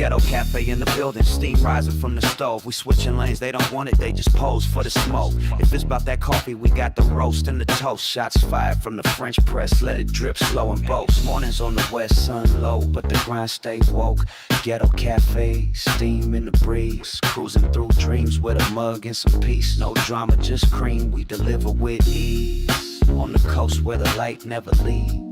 Ghetto cafe in the building, steam rising from the stove. We switching lanes, they don't want it, they just pose for the smoke. If it's about that coffee, we got the roast and the toast. Shots fired from the French press, let it drip slow and boast. Mornings on the west, sun low, but the grind stay woke. Ghetto cafe, steam in the breeze, cruising through dreams with a mug and some peace. No drama, just cream, we deliver with ease. On the coast where the light never leaves.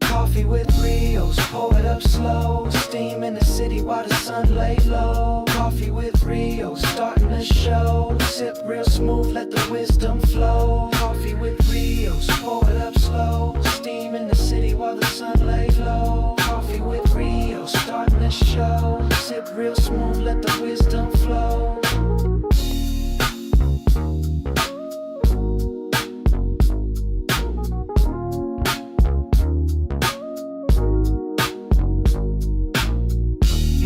Coffee with Rios, pour it up slow. Steam in the city while the sun lay low. Coffee with Rios, starting the show. Sip real smooth, let the wisdom flow. Coffee with Rios, pour it up slow. Steam in the city while the sun lay low. Coffee with Rios, starting the show. Sip real smooth, let the wisdom flow.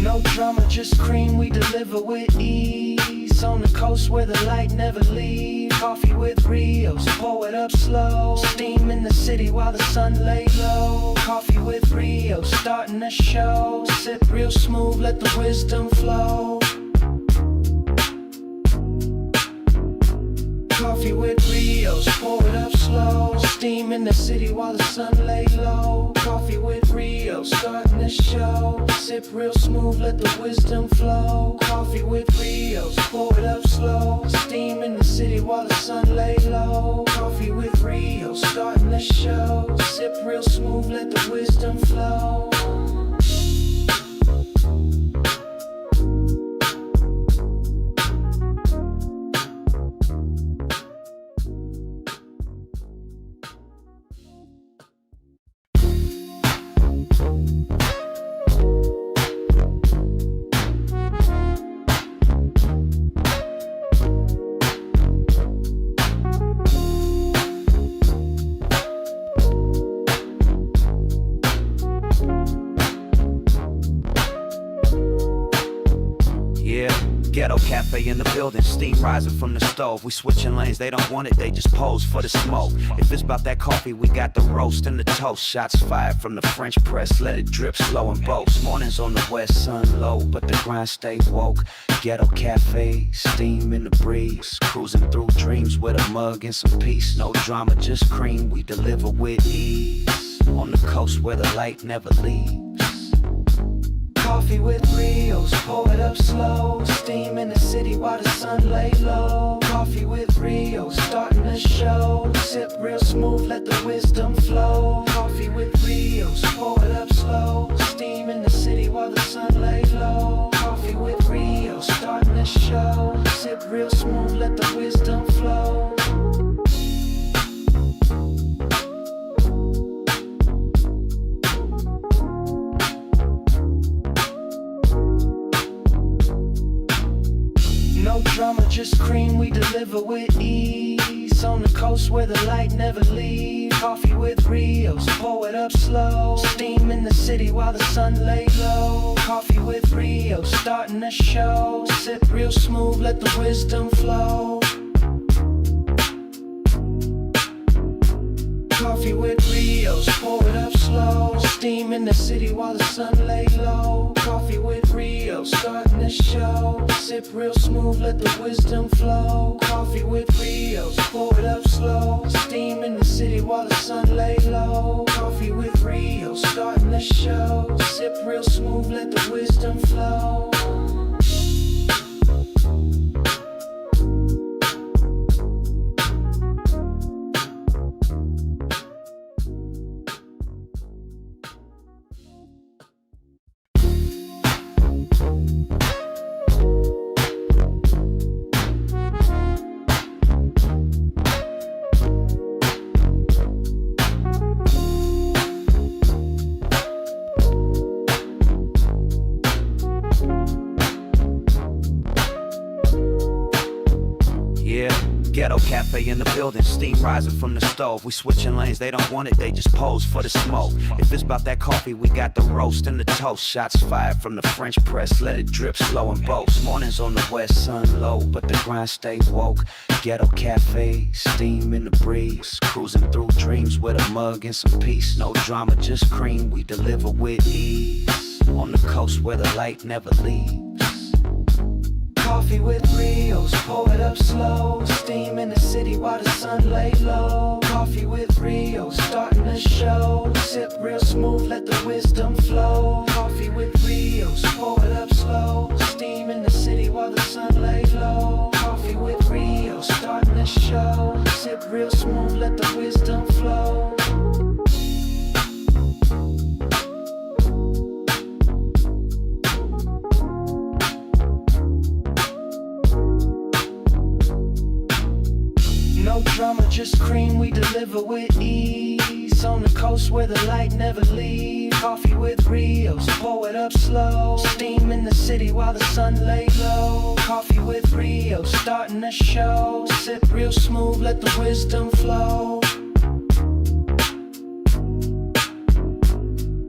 No drama, just cream, we deliver with ease. On the coast where the light never leaves. Coffee with Rios, pour it up slow. Steam in the city while the sun lay low. Coffee with Rios, starting the show. Sip real smooth, let the wisdom flow. Coffee with Rios, pour it up slow. Steam in the city while the sun lay low. Coffee with Rios, starting the show. Sip real smooth, let the wisdom flow. Coffee with Rios, pour it up slow. Steam in the city while the sun lay low. Coffee with Rios, starting the show. Sip real smooth, let the wisdom flow. Ghetto cafe in the building, steam rising from the stove. We switching lanes, they don't want it, they just pose for the smoke. If it's about that coffee, we got the roast and the toast. Shots fired from the French press, let it drip slow and boast. Mornings on the west, sun low, but the grind stay woke. Ghetto cafe, steam in the breeze, cruising through dreams with a mug and some peace. No drama, just cream, we deliver with ease. On the coast where the light never leaves. Coffee with Rios, pour it up slow. Steam in the city while the sun lay low. Coffee with Rios, starting the show. Sip real smooth, let the wisdom flow. Coffee with Rios, pour it up slow. Steam in the city while the sun lay low. Coffee with Rios, starting the show. Sip real smooth, let the wisdom flow. No drama, just cream, we deliver with ease. On the coast where the light never leaves. Coffee with Rios, pour it up slow. Steam in the city while the sun lay low. Coffee with Rios, starting the show. Sip real smooth, let the wisdom flow. Coffee with Rios, pour it up slow. Steam in the city while the sun lay low. Coffee with Rios, starting the show. Sip real smooth, let the wisdom flow. Coffee with Rios, pour it up slow. Steam in the city while the sun lay low. Coffee with Rios, starting the show. Sip real smooth, let the wisdom flow. Ghetto cafe in the building, steam rising from the stove. We switching lanes, they don't want it, they just pose for the smoke. If it's about that coffee, we got the roast and the toast. Shots fired from the French press, let it drip slow and boast. Mornings on the west, sun low, but the grind stay woke. Ghetto cafe, steam in the breeze, cruising through dreams with a mug and some peace. No drama, just cream, we deliver with ease. on the coast where the light never leaves. Coffee with Rios, pour it up slow. Steam in the city while the sun lay low. Coffee with Rios, starting the show. Sip real smooth, let the wisdom flow. Coffee with Rios, pour it up slow. Steam in the city while the sun lay low. Coffee with Rios, starting the show. Sip real smooth, let the wisdom flow. No drama, just cream, we deliver with ease. On the coast where the light never leaves. Coffee with Rios, pour it up slow. Steam in the city while the sun lay low. Coffee with Rios, starting the show. Sip real smooth, let the wisdom flow.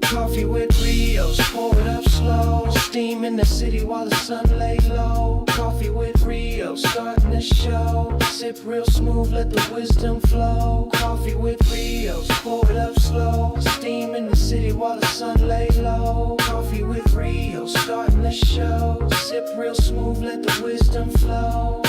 Coffee with Rios, pour it up slow. Steam in the city while the sun lay low. Coffee with Rios, starting the show. Sip real smooth, let the wisdom flow. Coffee with Rios, pour it up slow. Steam in the city while the sun lay low. Coffee with Rios, starting the show. Sip real smooth, let the wisdom flow.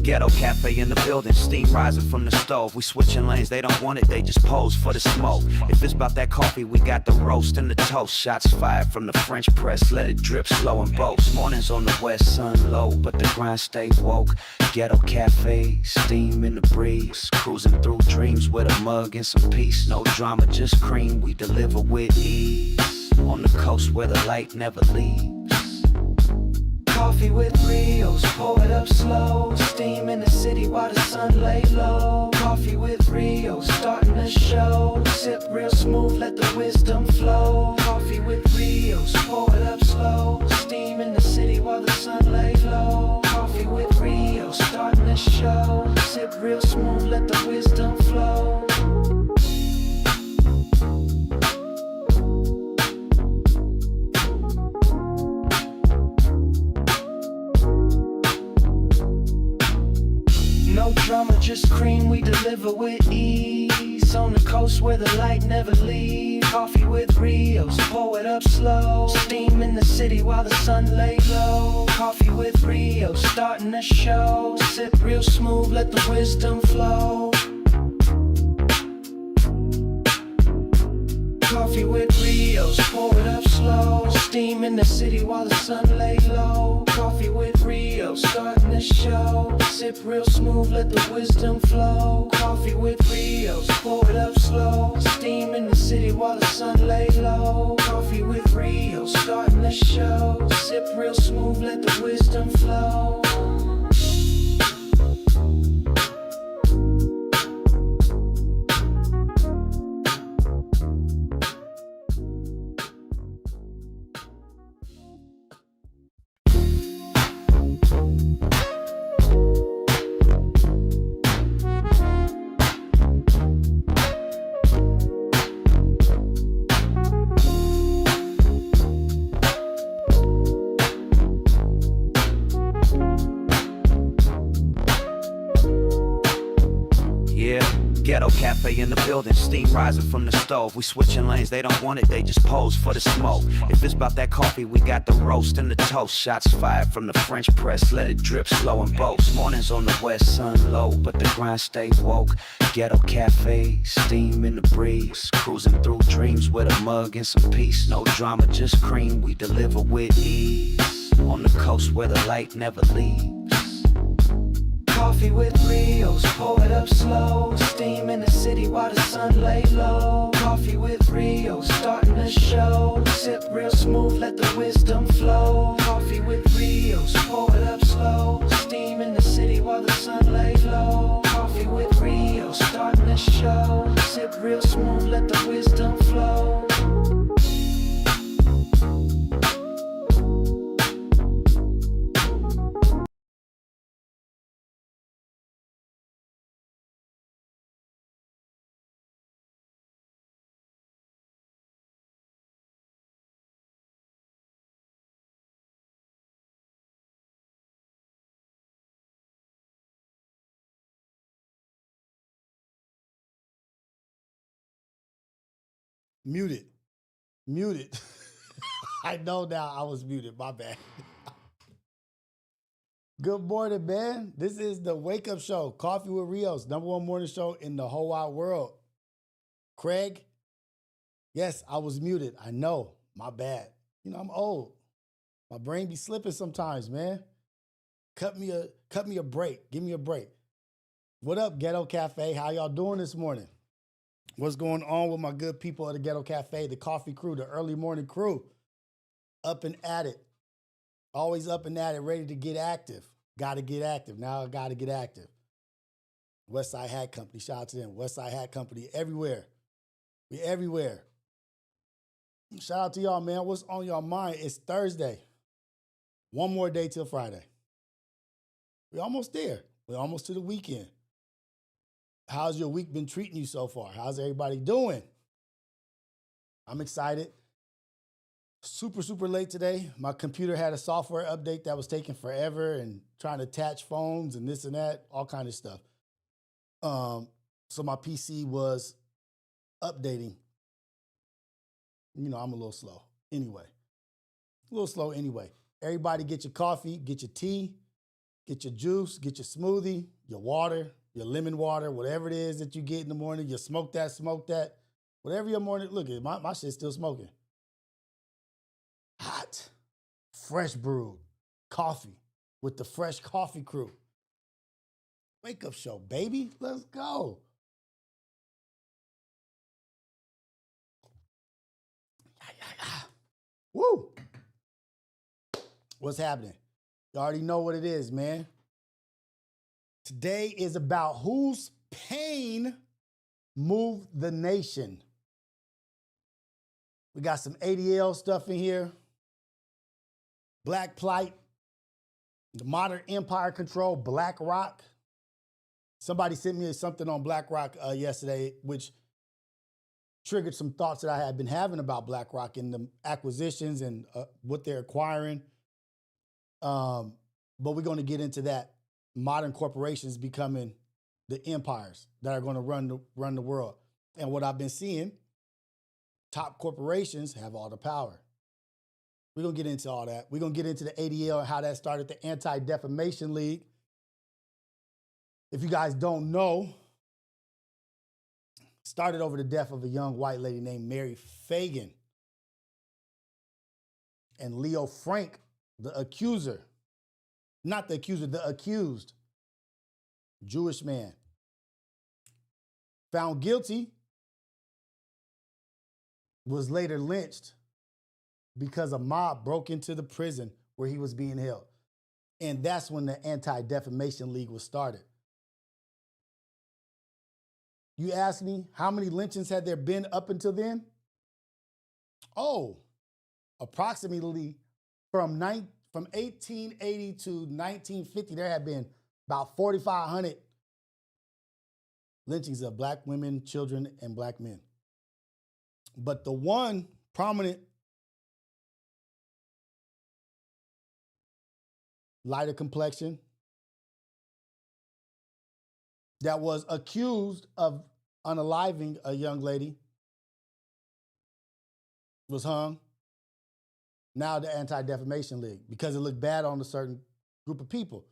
Ghetto cafe in the building, steam rising from the stove. We switching lanes, they don't want it, they just pose for the smoke. If it's about that coffee, we got the roast and the toast. Shots fired from the French press, let it drip slow and boast. Mornings on the west, sun low, but the grind stay woke. Ghetto cafe, steam in the breeze. Cruising through dreams with a mug and some peace. No drama, just cream, we deliver with ease. On the coast where the light never leaves. Coffee with Rios, pour it up slow. Steam in the city while the sun lay low. Coffee with Rios, starting the show. Sip real smooth, let the wisdom flow. Coffee with Rios, pour it up slow. Steam in the city while the sun lay low. Coffee with Rios, starting the show. Sip real smooth, let the wisdom flow. No drama, just cream, we deliver with ease. On the coast where the light never leaves. Coffee with Rios, pour it up slow. Steam in the city while the sun lay low. Coffee with Rios, starting the show. Sip real smooth, let the wisdom flow. Coffee with Rios, pour it up slow. Steam in the city while the sun lay low. Coffee with Rios, starting the show. Sip real smooth, let the wisdom flow. Coffee with Rios, pour it up slow. Steam in the city while the sun lay low. Coffee with Rios, starting the show. Sip real smooth, let the wisdom flow. Ghetto cafe in the building, steam rising from the stove. We switching lanes, they don't want it, they just pose for the smoke. If it's about that coffee, we got the roast and the toast. Shots fired from the French press, let it drip slow and boast. Mornings on the west, sun low, but the grind stay woke. Ghetto cafe, steam in the breeze. Cruising through dreams with a mug and some peace. No drama, just cream, we deliver with ease. On the coast where the light never leaves. Coffee with Rios, pour it up slow. Steam in the city while the sun lay low. Coffee with Rios, starting the show. Sip real smooth, let the wisdom flow. Coffee with Rios, pour it up slow. Steam in the city while the sun lay low. Coffee with Rios, starting the show. Sip real smooth, let Muted. I know now I was muted. My bad. Good morning, man. This is the Wake Up Show, Coffee with Rios, #1 morning show in the whole wide world. Craig, yes, I was muted. I know. My bad. You know, I'm old. My brain be slipping sometimes, man. Cut me a break. Give me a break. What up, Ghetto Cafe? How y'all doing this morning? What's going on with my good people at the Ghetto Cafe, the coffee crew, the early morning crew? Up and at it. Always up and at it, ready to get active. Got to get active. Now I got to get active. Westside Hat Company. Shout out to them. Westside Hat Company everywhere. We everywhere. Shout out to y'all, man. What's on y'all mind? It's Thursday. One more day till Friday. We're almost there. We're almost to the weekend. How's your week been treating you so far? How's everybody doing? I'm excited. Super late today. My computer had a software update that was taking forever and trying to attach phones and this and that, all kind of stuff. So my PC was updating. You know, I'm a little slow anyway. Everybody get your coffee, get your tea, get your juice, get your smoothie, your water, your lemon water, whatever it is that you get in the morning. You smoke that. Whatever your morning, look at my shit's still smoking. Hot, fresh brewed coffee with the fresh coffee crew. Wake up show, baby. Let's go. Woo. What's happening? You already know what it is, man. Today is about whose pain moved the nation. We got some ADL stuff in here. Black plight, the modern empire control, BlackRock. Somebody sent me something on BlackRock yesterday, which triggered some thoughts that I had been having about BlackRock and the acquisitions and what they're acquiring. But we're going to get into that. Modern corporations becoming the empires that are going to run the world. And what I've been seeing, top corporations have all the power. We're going to get into all that. We're going to get into the ADL and how that started, the Anti-Defamation League. If you guys don't know, started over the death of a young white lady named Mary Fagan. And Leo Frank, the accuser, not the accuser, the accused, Jewish man, found guilty, was later lynched because a mob broke into the prison where he was being held. And that's when the Anti-Defamation League was started. You ask me, how many lynchings had there been up until then? Oh, approximately from 1880 to 1950, there had been about 4,500 lynchings of black women, children, and black men. But the one prominent lighter complexion that was accused of unaliving a young lady was hung. Now the Anti-Defamation League, because it looked bad on a certain group of people.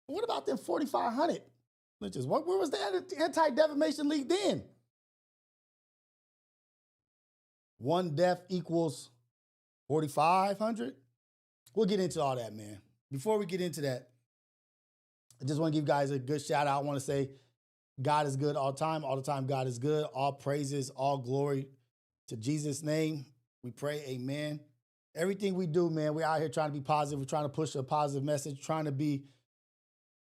But what about them 4,500 lynches? Where was the Anti-Defamation League then? One death equals 4,500? We'll get into all that, man. Before we get into that, I just want to give you guys a good shout out. I want to say God is good all the time. All the time, God is good. All praises, all glory to Jesus' name. We pray, amen. Everything we do, man, we're out here trying to be positive. We're trying to push a positive message, trying to be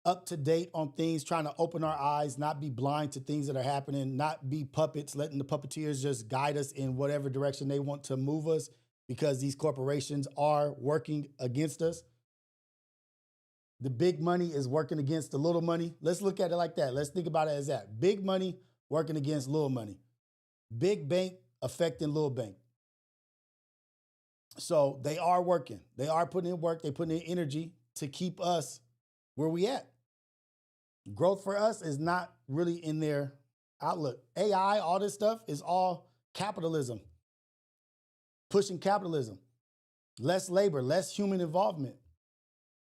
up to date on things, trying to open our eyes, not be blind to things that are happening, not be puppets, letting the puppeteers just guide us in whatever direction they want to move us, because these corporations are working against us. The big money is working against the little money. Let's look at it like that. Let's think about it as that. Big money working against little money. Big bank affecting little bank. So they are working. They are putting in work. They're putting in energy to keep us where we at. Growth for us is not really in their outlook. AI, all this stuff is all Capitalism, pushing capitalism, less labor, less human involvement,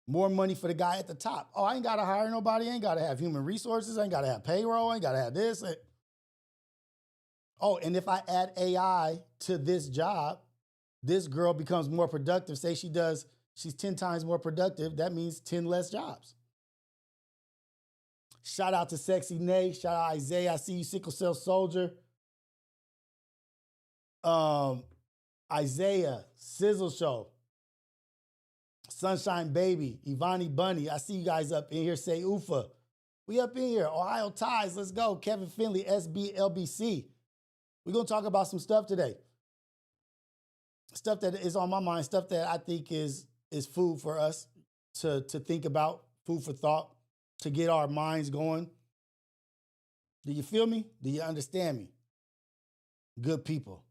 more money for the guy at the top. Oh, I ain't got to hire nobody. I ain't got to have human resources. I ain't got to have payroll. I ain't got to have this. Oh, and if I add AI to this job, this girl becomes more productive. Say she's 10 times more productive. That means 10 less jobs. Shout out to Sexy Nay. Shout out Isaiah. I see you, Sickle Cell Soldier. Isaiah, Sizzle Show, Sunshine Baby, Ivani Bunny. I see you guys up in here. Say Ufa. We up in here. Ohio Ties. Let's go. Kevin Finley, SBLBC. We're going to talk about some stuff today. Stuff that is on my mind. Stuff that I think is food for us to think about. Food for thought. To get our minds going. Do you feel me? Do you understand me? Good people.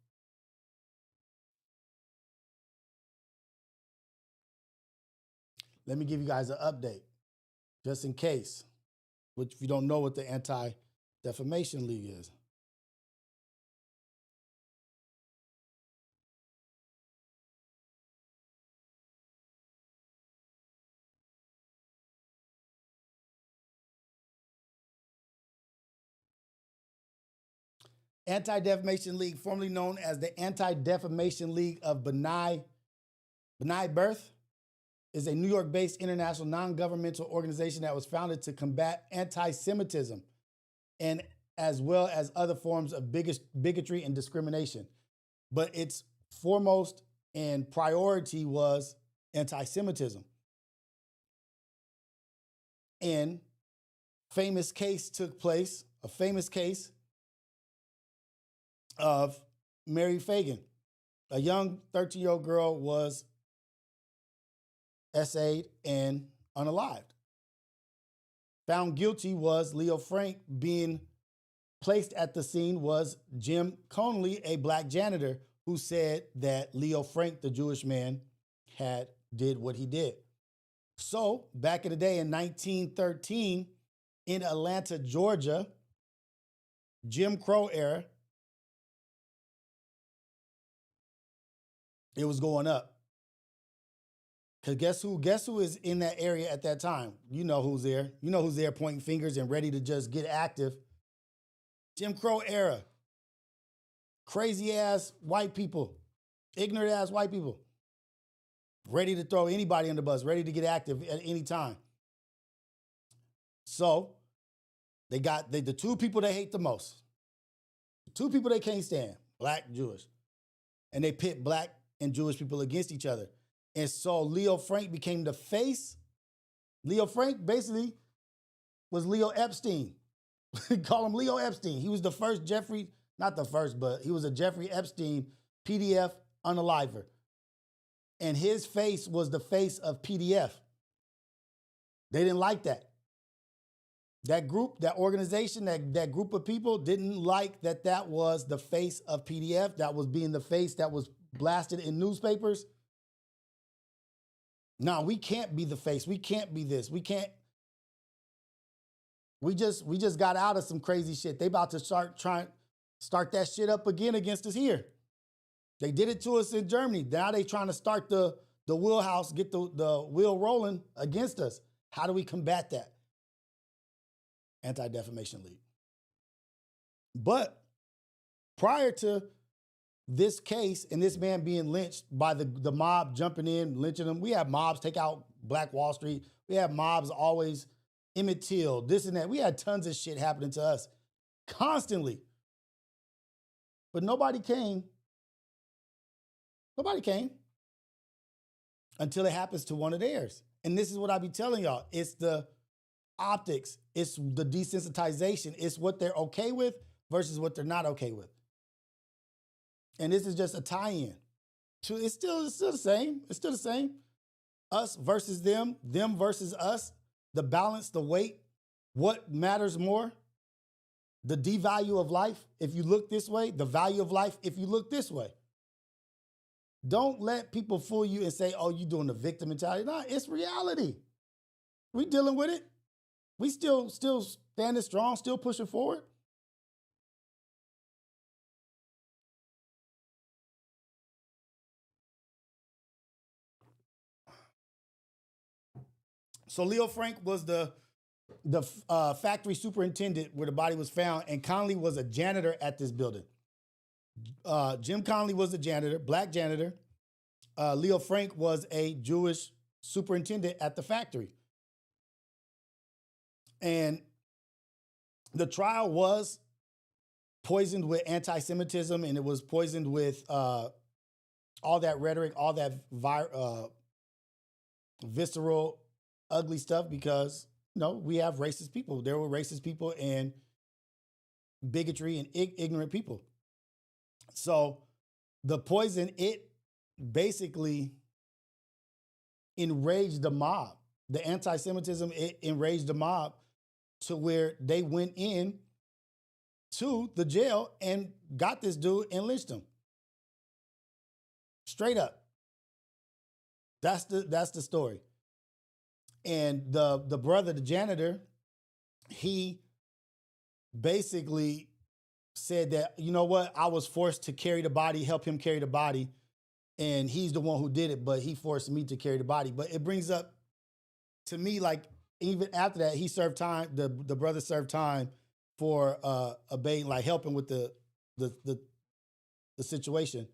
Let me give you guys an update, just in case, which if you don't know what the Anti-Defamation League is. Anti-Defamation League, formerly known as the Anti-Defamation League of Benai Birth, is a New York-based international non-governmental organization that was founded to combat anti-Semitism and as well as other forms of bigotry and discrimination. But its foremost and priority was anti-Semitism. And a famous case of Mary Fagan. A young 13-year-old girl was essayed and unalived. Found guilty was Leo Frank. Being placed at the scene was Jim Conley, a black janitor, who said that Leo Frank, the Jewish man, did what he did. So back in the day in 1913 in Atlanta, Georgia, Jim Crow era, it was going up. Because guess who is in that area at that time? You know who's there. You know who's there pointing fingers and ready to just get active. Jim Crow era. Crazy ass white people. Ignorant ass white people. Ready to throw anybody on the bus, ready to get active at any time. So they got the two people they hate the most. The two people they can't stand, black, Jewish. And they pit black and Jewish people against each other. And so Leo Frank became the face. Leo Frank basically was Leo Epstein. Call him Leo Epstein. He was the first Jeffrey, not the first, but he was a Jeffrey Epstein PDF unaliver. And his face was the face of PDF. They didn't like that. That group, that organization, that group of people didn't like that was the face of PDF. That was being the face that was blasted in newspapers. No, we can't be the face. We can't be this. We can't. We just got out of some crazy shit. They about to start that shit up again against us here. They did it to us in Germany. Now they trying to start the wheelhouse, get the wheel rolling against us. How do we combat that? Anti-Defamation League. But prior to this case and this man being lynched by the mob jumping in, lynching him. We have mobs take out Black Wall Street. We have mobs always, Emmett Till, this and that. We had tons of shit happening to us constantly. But nobody came. Nobody came until it happens to one of theirs. And this is what I be telling y'all. It's the optics. It's the desensitization. It's what they're okay with versus what they're not okay with. And this is just a tie-in. It's still the same. It's still the same. Us versus them versus us. The balance, the weight. What matters more? The devalue of life, if you look this way. The value of life, if you look this way. Don't let people fool you and say, oh, you're doing the victim mentality. No, it's reality. We dealing with it. We still standing strong, still pushing forward. So Leo Frank was the factory superintendent where the body was found, and Conley was a janitor at this building. Jim Conley was a janitor, black janitor. Leo Frank was a Jewish superintendent at the factory. And the trial was poisoned with anti-Semitism, and it was poisoned with all that rhetoric, all that visceral, ugly stuff because, we have racist people. There were racist people and bigotry and ignorant people. So the poison, it basically enraged the mob. The anti-Semitism, it enraged the mob to where they went in to the jail and got this dude and lynched him. Straight up. That's the story. And the brother, the janitor, he basically said that, you know what, I was forced to carry the body, help him carry the body, and he's the one who did it, but he forced me to carry the body. But it brings up to me, like, even after that, he served time, the brother served time for like helping with the situation.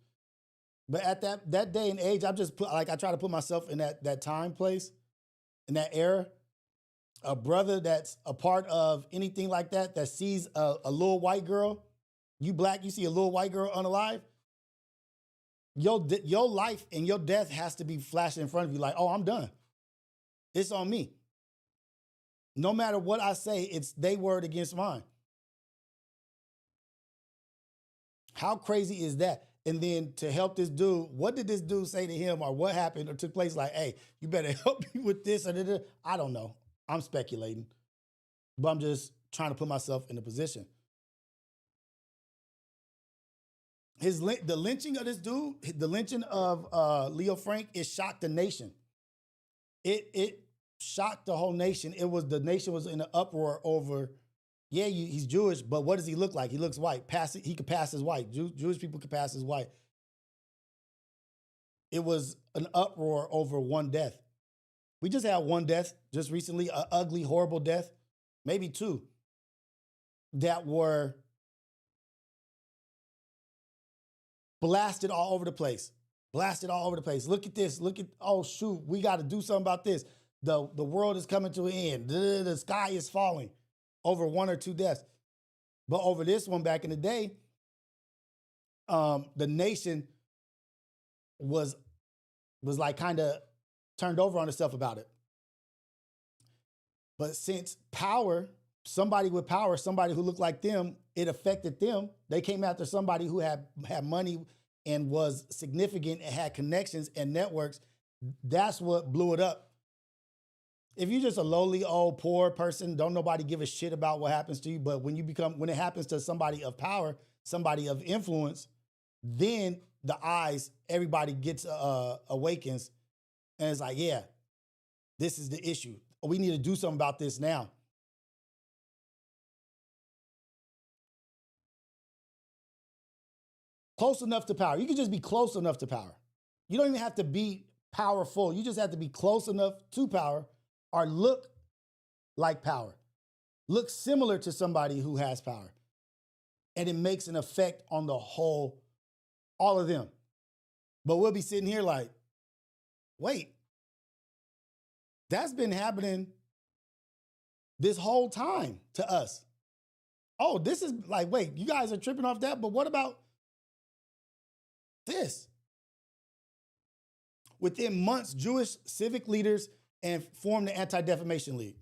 But at that day and age, I try to put myself in that time, place, in that era. A brother that's a part of anything like that sees a little white girl, you black, you see a little white girl unalive, your life and your death has to be flashing in front of you like, oh, I'm done. It's on me. No matter what I say, it's they word against mine. How crazy is that? And then to help this dude, what did this dude say to him or what happened or took place? Like, hey, you better help me with this. Or I don't know. I'm speculating. But I'm just trying to put myself in a position. The lynching of this dude, the lynching of Leo Frank, it shocked the nation. It shocked the whole nation. The nation was in an uproar over, he's Jewish, but what does he look like? He looks white. He could pass as white. Jewish people could pass as white. It was an uproar over one death. We just had one death just recently, an ugly, horrible death, maybe two, that were blasted all over the place. Look at this. Oh, shoot, we got to do something about this. The world is coming to an end. The sky is falling over one or two deaths. But over this one back in the day, the nation was like kind of turned over on itself about it. But since power, somebody with power, somebody who looked like them, it affected them. They came after somebody who had money and was significant and had connections and networks. That's what blew it up. If you're just a lowly, old, poor person, don't nobody give a shit about what happens to you. But when it happens to somebody of power, somebody of influence, then everybody gets awakens. And it's like, yeah, this is the issue. We need to do something about this now. Close enough to power. You can just be close enough to power. You don't even have to be powerful. You just have to be close enough to power or look like power. Look similar to somebody who has power. And it makes an effect on the whole, all of them. But we'll be sitting here like, wait, that's been happening this whole time to us. Oh, this is like, wait, you guys are tripping off that, but what about this? Within months, Jewish civic leaders formed the Anti-Defamation League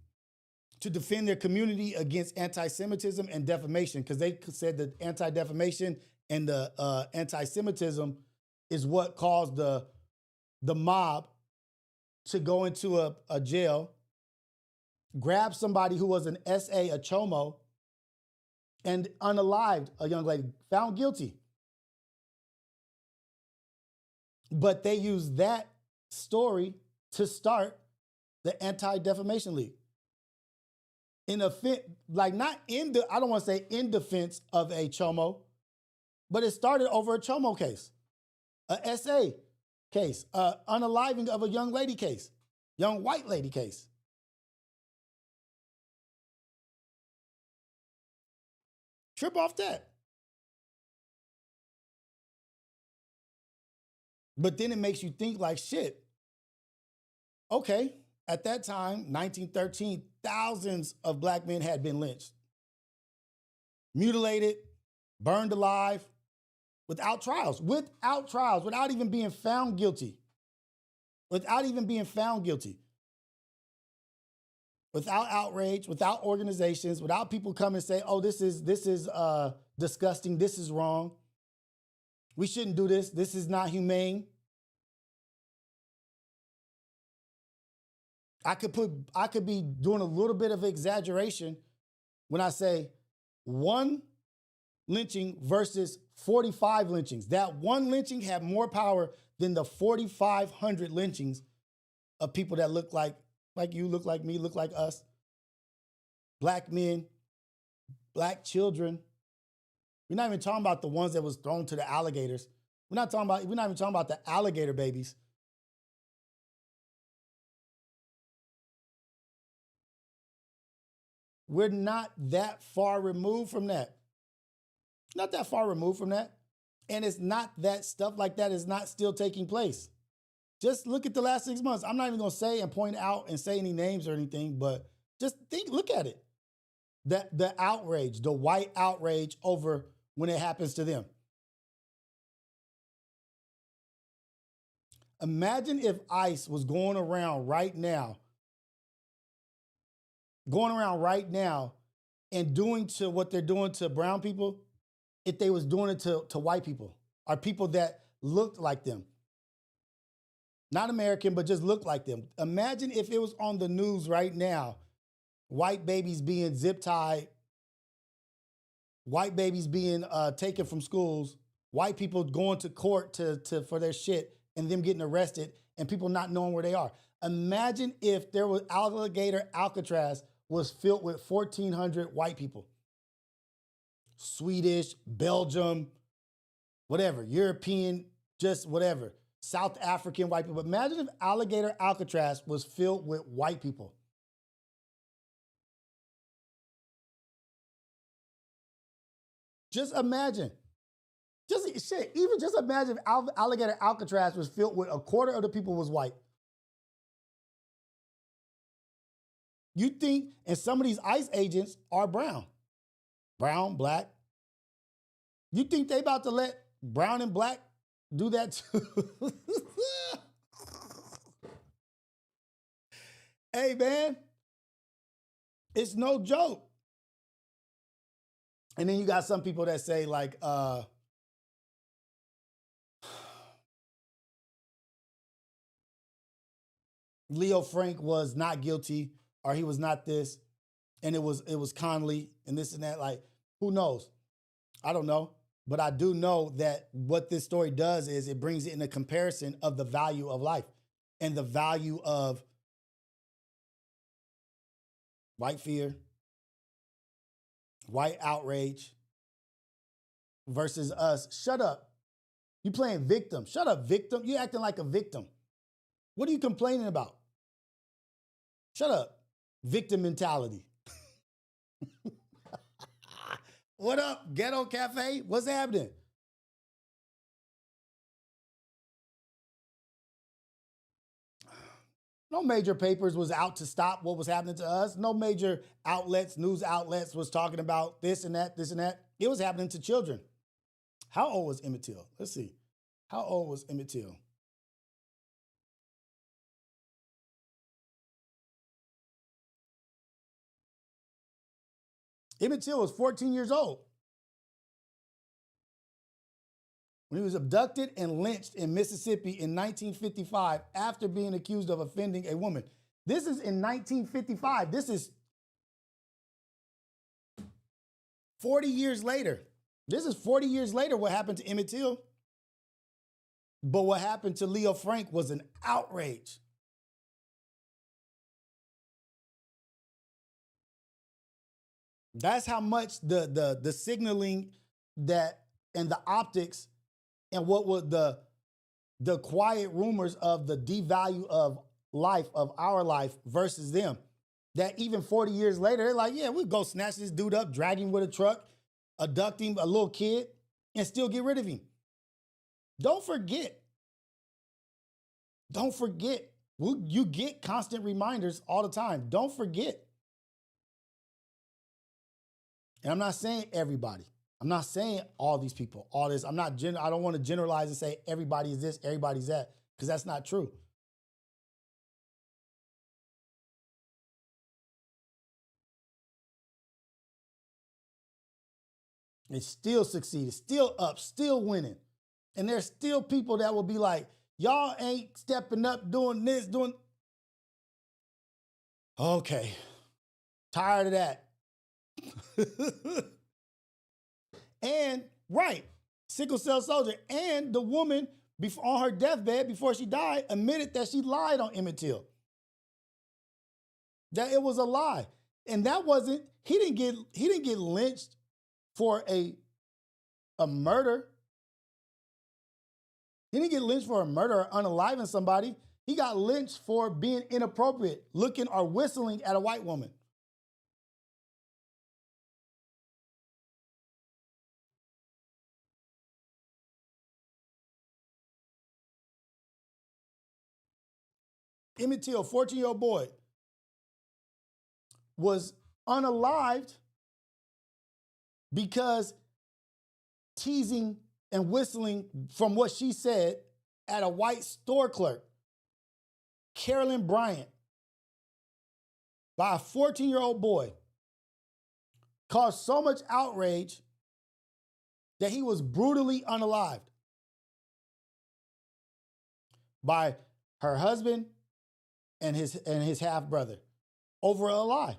to defend their community against anti-Semitism and defamation, because they said that anti-defamation and the anti-Semitism is what caused the mob to go into a jail, grab somebody who was an SA, a chomo, and unalived a young lady, found guilty. But they used that story to start the Anti-Defamation League. I don't want to say in defense of a chomo, but it started over a chomo case, a SA case, unaliving of a young lady case, young white lady case. Trip off that. But then it makes you think like, shit, okay, at that time, 1913, thousands of black men had been lynched, mutilated, burned alive, without trials, without even being found guilty, without outrage, without organizations, without people come and say, oh, this is disgusting, this is wrong, we shouldn't do this, this is not humane. I could be doing a little bit of exaggeration when I say one lynching versus 45 lynchings. That one lynching had more power than the 4,500 lynchings of people that look like you, look like me, look like us. Black men, black children. We're not even talking about the ones that was thrown to the alligators. We're not even talking about the alligator babies. We're not that far removed from that. Not that far removed from that. And it's not that stuff like that is not still taking place. Just look at the last 6 months. I'm not even gonna say and point out and say any names or anything, but just look at it. The outrage, the white outrage over when it happens to them. Imagine if ICE was going around right now and doing to what they're doing to brown people, if they was doing it to white people or people that looked like them. Not American, but just looked like them. Imagine if it was on the news right now, white babies being zip tied, white babies being taken from schools, white people going to court for their shit and them getting arrested and people not knowing where they are. Imagine if there was Alcatraz was filled with 1,400 white people. Swedish, Belgium, whatever, European, just whatever, South African white people. Imagine if Alcatraz was filled with white people. Just imagine. Just imagine if Alcatraz was filled with a quarter of the people was white. You think, and some of these ICE agents are brown, black. You think they about to let brown and black do that too? Hey, man, it's no joke. And then you got some people that say like, Leo Frank was not guilty or he was not this, and it was Conley and this and that. Like, who knows? I don't know. But I do know that what this story does is it brings it in a comparison of the value of life and the value of white fear, white outrage versus us. Shut up. You playing victim. Shut up, victim. You acting like a victim. What are you complaining about? Shut up. Victim mentality. What up, Ghetto Cafe? What's happening? No major papers was out to stop what was happening to us. No major outlets, news outlets was talking about this and that, this and that. It was happening to children. How old was Emmett Till? Let's see. How old was Emmett Till? Emmett Till was 14 years old when he was abducted and lynched in Mississippi in 1955 after being accused of offending a woman. This is in 1955. This is 40 years later. This is 40 years later what happened to Emmett Till. But what happened to Leo Frank was an outrage. That's how much the signaling that and the optics and what was the quiet rumors of the devalue of life, of our life versus them. That even 40 years later, they're like, yeah, we'll go snatch this dude up, drag him with a truck, abducting a little kid and still get rid of him. Don't forget. Don't forget. You get constant reminders all the time. Don't forget. And I'm not saying everybody. I'm not saying all these people, all this. I don't want to generalize and say everybody is this, everybody's that, because that's not true. It still succeeded, still up, still winning. And there's still people that will be like, y'all ain't stepping up, doing this, doing. Okay. Tired of that. And, right, sickle cell soldier. And the woman, on her deathbed, before she died, admitted that she lied on Emmett Till. That it was a lie. And that wasn't, he didn't get lynched for a murder. He didn't get lynched for a murder or unaliving somebody. He got lynched for being inappropriate, looking or whistling at a white woman. Emmett Till, 14-year-old boy, was unalived because teasing and whistling, from what she said, at a white store clerk, Carolyn Bryant, by a 14-year-old boy, caused so much outrage that he was brutally unalived by her husband and his half-brother over a lie.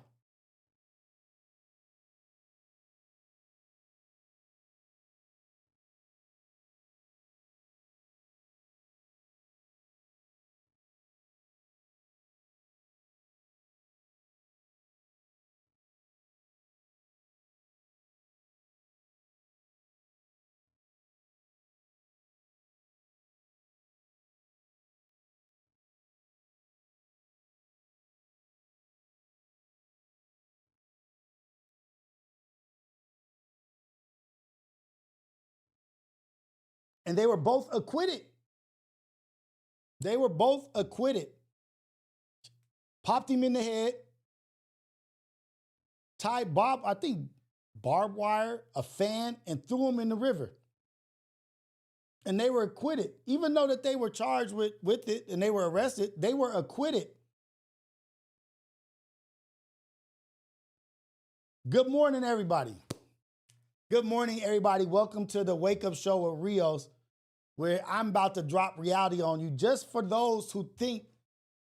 And they were both acquitted. They were both acquitted. Popped him in the head, tied barbed wire, a fan, and threw him in the river. And they were acquitted. Even though that they were charged with it and they were arrested, they were acquitted. Good morning, everybody. Good morning, everybody. Welcome to the Wake Up Show with Rios, where I'm about to drop reality on you just for those who think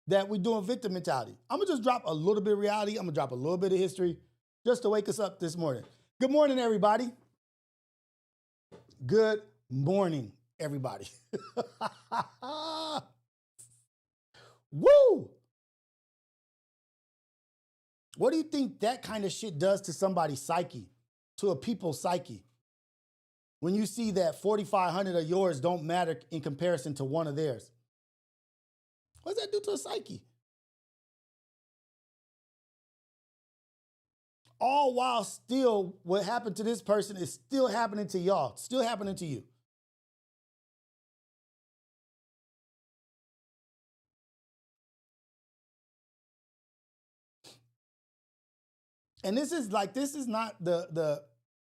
that we're doing victim mentality. I'm gonna just drop a little bit of reality. I'm gonna drop a little bit of history just to wake us up this morning. Good morning, everybody. Good morning, everybody. Woo! What do you think that kind of shit does to somebody's psyche, to a people's psyche? When you see that 4,500 of yours don't matter in comparison to one of theirs. What does that do to a psyche? All while still what happened to this person is still happening to y'all, still happening to you. And this is not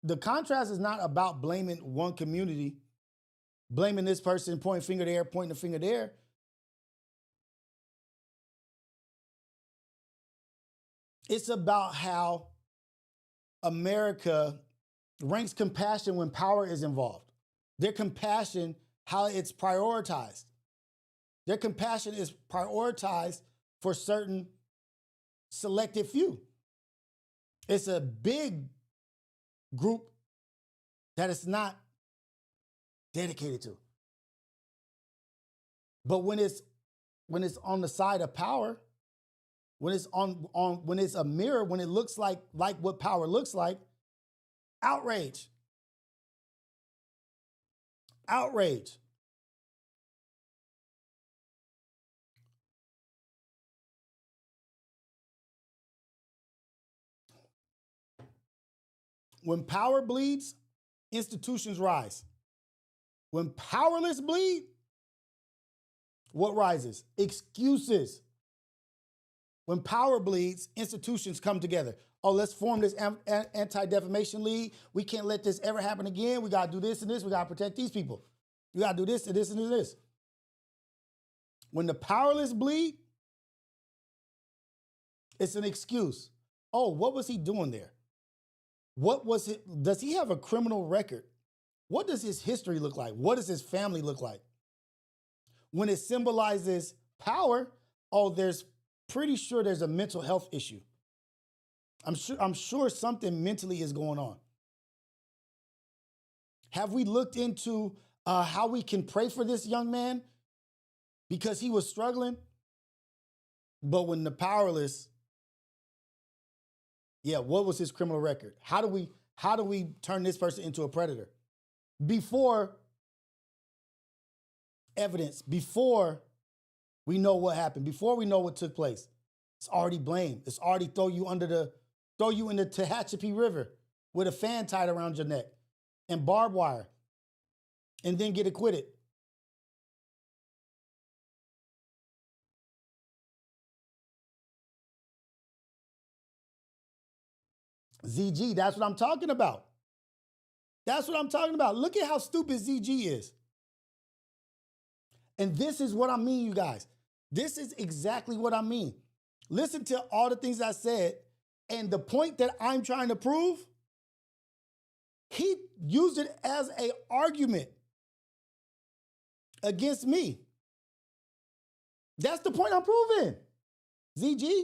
the contrast is not about blaming one community, blaming this person, pointing finger there, pointing the finger there. It's about how America ranks compassion when power is involved. Their compassion, how it's prioritized. Their compassion is prioritized for certain selected few. It's a big group that it's not dedicated to. But when it's on the side of power, when it's when it's a mirror, when it looks like what power looks like, outrage. Outrage. When power bleeds, institutions rise. When powerless bleed, what rises? Excuses. When power bleeds, institutions come together. Oh, let's form this Anti-Defamation League. We can't let this ever happen again. We got to do this and this. We got to protect these people. We got to do this and this and this. When the powerless bleed, it's an excuse. Oh, what was he doing there? What was it? Does he have a criminal record? What does his history look like? What does his family look like? When it symbolizes power, oh, pretty sure there's a mental health issue. I'm sure something mentally is going on. Have we looked into how we can pray for this young man because he was struggling? But when the powerless, yeah, what was his criminal record? How do we turn this person into a predator? Before evidence, before we know what happened, before we know what took place, it's already blame. It's already throw you in the Tehachapi River with a fan tied around your neck and barbed wire, and then get acquitted. ZG, that's what I'm talking about. That's what I'm talking about. Look at how stupid ZG is. And this is what I mean, you guys. This is exactly what I mean. Listen to all the things I said, and the point that I'm trying to prove, he used it as an argument against me. That's the point I'm proving. ZG.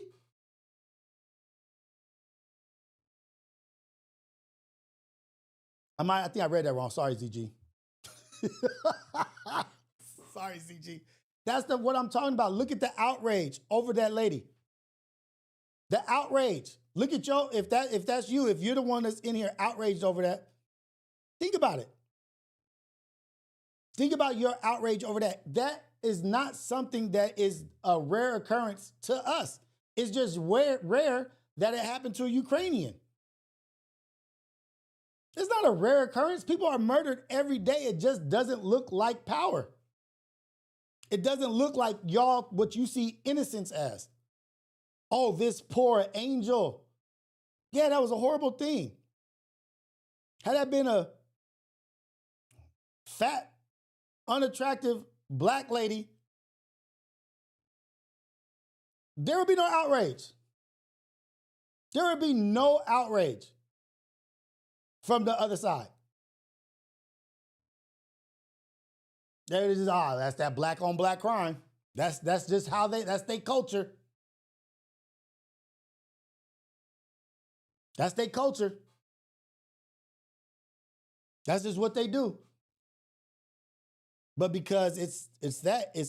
I think I read that wrong. Sorry, ZG. Sorry, ZG. That's what I'm talking about. Look at the outrage over that lady. The outrage. Look at if that's you, if you're the one that's in here outraged over that, think about it. Think about your outrage over that. That is not something that is a rare occurrence to us. It's just rare that it happened to a Ukrainian. It's not a rare occurrence. People are murdered every day. It just doesn't look like power. It doesn't look like y'all, what you see innocence as. Oh, this poor angel. Yeah, that was a horrible thing. Had that been a fat, unattractive black lady, there would be no outrage. There would be no outrage from the other side. There it is. That's that black on black crime. That's just how that's their culture. That's their culture. That's just what they do. But because it's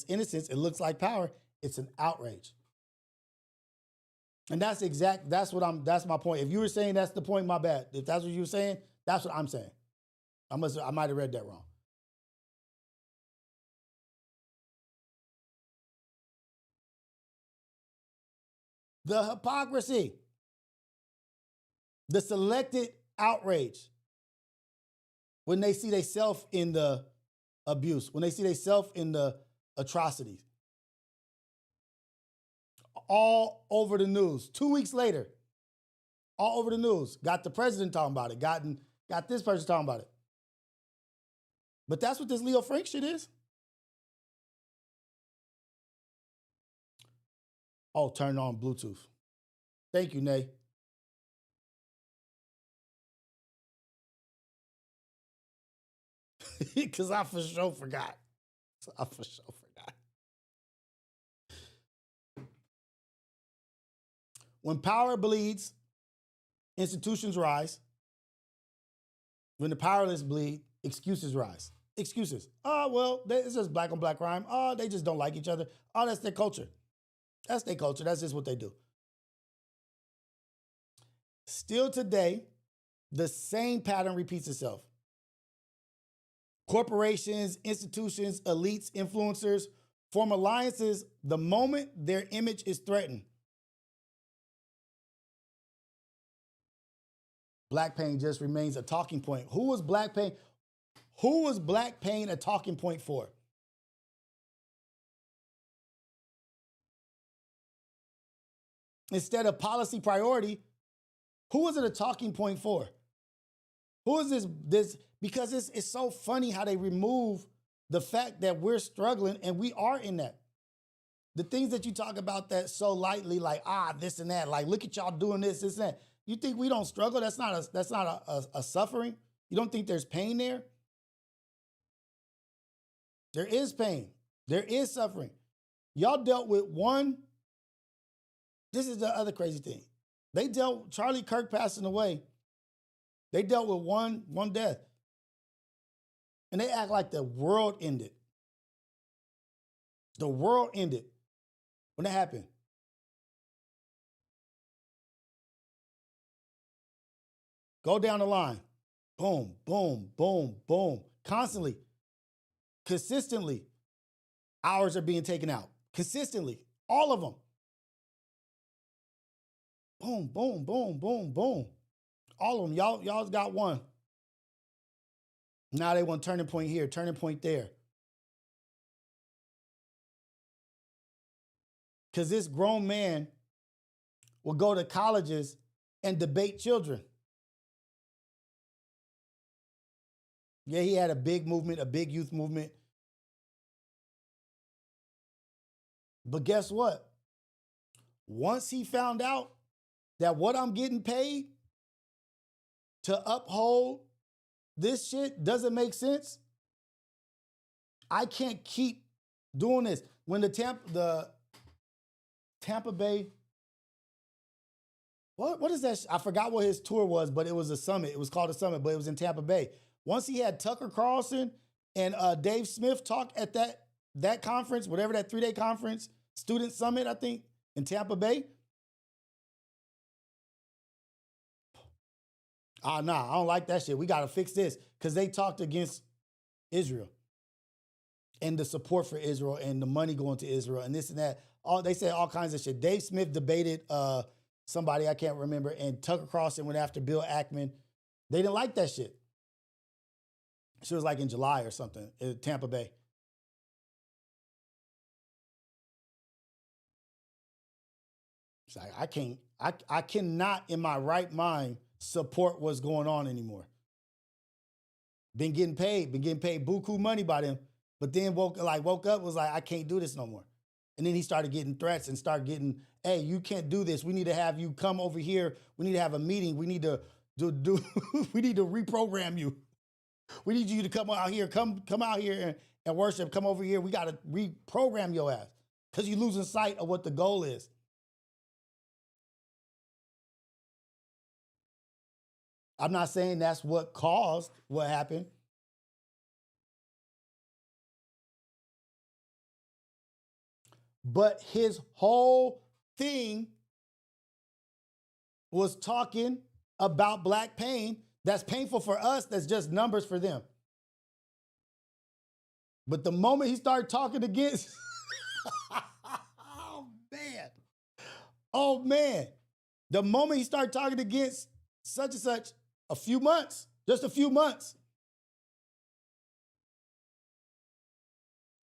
innocence, it looks like power, it's an outrage. And that's my point. If you were saying that's the point, my bad. If that's what you were saying, that's what I'm saying. I might have read that wrong. The hypocrisy, the selected outrage when they see themselves in the abuse, when they see themselves in the atrocities. All over the news. 2 weeks later, all over the news. Got the president talking about it. Got this person talking about it. But that's what this Leo Frank shit is. Oh, turn on Bluetooth. Thank you, Nay. Because I for sure forgot. When power bleeds, institutions rise. When the powerless bleed, excuses rise. Excuses. Oh, well, it's just black on black crime. Oh, they just don't like each other. Oh, that's their culture. That's their culture. That's just what they do. Still today, the same pattern repeats itself. Corporations, institutions, elites, influencers form alliances the moment their image is threatened. Black pain just remains a talking point. Who was black pain? Who was black pain a talking point for? Instead of policy priority, who was it a talking point for? Who is this? Because it's so funny how they remove the fact that we're struggling and we are in that. The things that you talk about that so lightly, like, this and that, like, look at y'all doing this and that. You think we don't struggle? That's not a suffering. You don't think there's pain there? There is pain. There is suffering. Y'all dealt with one. This is the other crazy thing. Charlie Kirk passing away. They dealt with one death. And they act like the world ended. The world ended when that happened. Go down the line. Boom, boom, boom, boom. Constantly. Consistently. Hours are being taken out. Consistently. All of them. Boom, boom, boom, boom, boom. All of them. Y'all's got one. Now they want turning point here, turning point there. Because this grown man will go to colleges and debate children. Yeah, he had a big movement, a big youth movement. But guess what? Once he found out that what I'm getting paid to uphold this shit doesn't make sense, I can't keep doing this. When the Tampa Bay, what is that? I forgot what his tour was, but it was a summit. It was called a summit, but it was in Tampa Bay. Once he had Tucker Carlson and Dave Smith talk at that conference, whatever that 3-day conference, student summit, I think, in Tampa Bay. I don't like that shit. We got to fix this, because they talked against Israel and the support for Israel and the money going to Israel and this and that. They said all kinds of shit. Dave Smith debated somebody, I can't remember, and Tucker Carlson went after Bill Ackman. They didn't like that shit. She was like in July or something in Tampa Bay. It's like, I cannot in my right mind support what's going on anymore. Been getting paid buku money by them, but then woke up, was like, I can't do this no more. And then he started getting threats and started getting, hey, you can't do this. We need to have you come over here. We need to have a meeting. We need to do we need to reprogram you. We need you to come out here, come out here and worship. Come over here. We got to reprogram your ass, because you're losing sight of what the goal is. I'm not saying that's what caused what happened. But his whole thing was talking about black pain. That's painful for us. That's just numbers for them. But the moment he started talking against, oh man, the moment he started talking against such and such, just a few months,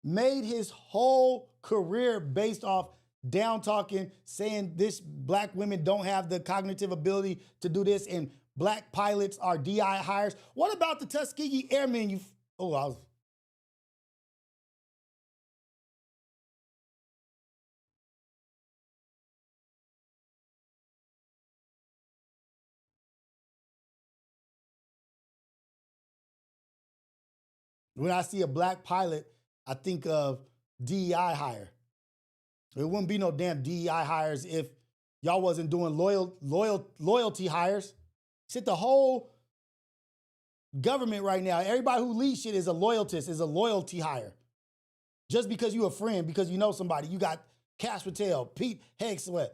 made his whole career based off down talking, saying this black women don't have the cognitive ability to do this, and black pilots are DI hires. What about the Tuskegee Airmen? When I see a black pilot, I think of DEI hire. There wouldn't be no damn DEI hires if y'all wasn't doing loyalty hires. Shit, the whole government right now, everybody who leads shit is a loyalist, is a loyalty hire. Just because you a friend, because you know somebody. You got Cash Patel, Pete Hegseth.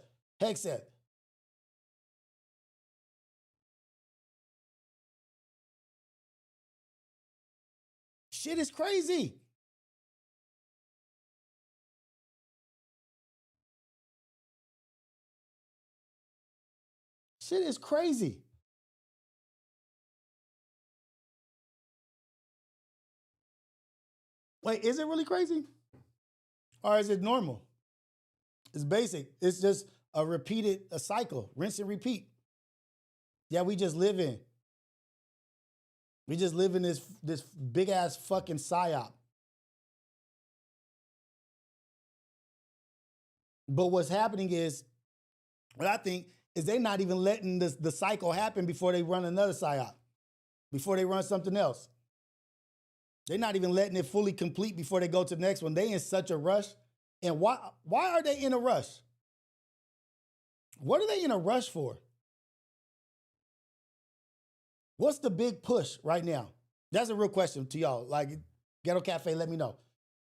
Shit is crazy. Shit is crazy. Wait, is it really crazy? Or is it normal? It's basic. It's just a cycle, rinse and repeat. Yeah, we just live in this big ass fucking psyop. But what's happening is, what I think is they're not even letting the cycle happen before they run another psyop, before they run something else. They're not even letting it fully complete before they go to the next one. They in such a rush. And why are they in a rush? What are they in a rush for? What's the big push right now? That's a real question to y'all. Like, Ghetto Cafe, let me know.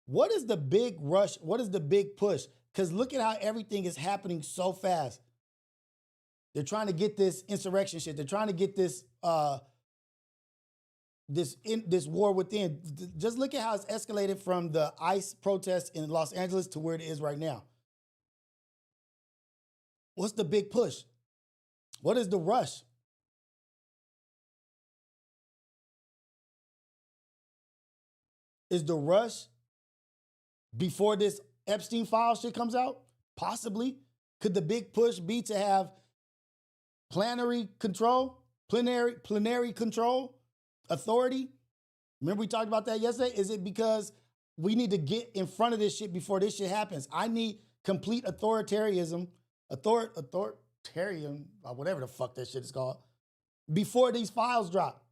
What is the big rush? What is the big push? Because look at how everything is happening so fast. They're trying to get this insurrection shit. They're trying to get this this war within. Just look at how it's escalated from the ICE protests in Los Angeles to where it is right now. What's the big push? What is the rush? Is the rush before this Epstein file shit comes out? Possibly. Could the big push be to have plenary control, authority? Remember we talked about that yesterday? Is it because we need to get in front of this shit before this shit happens? I need complete authoritarian, whatever the fuck that shit is called, before these files drop.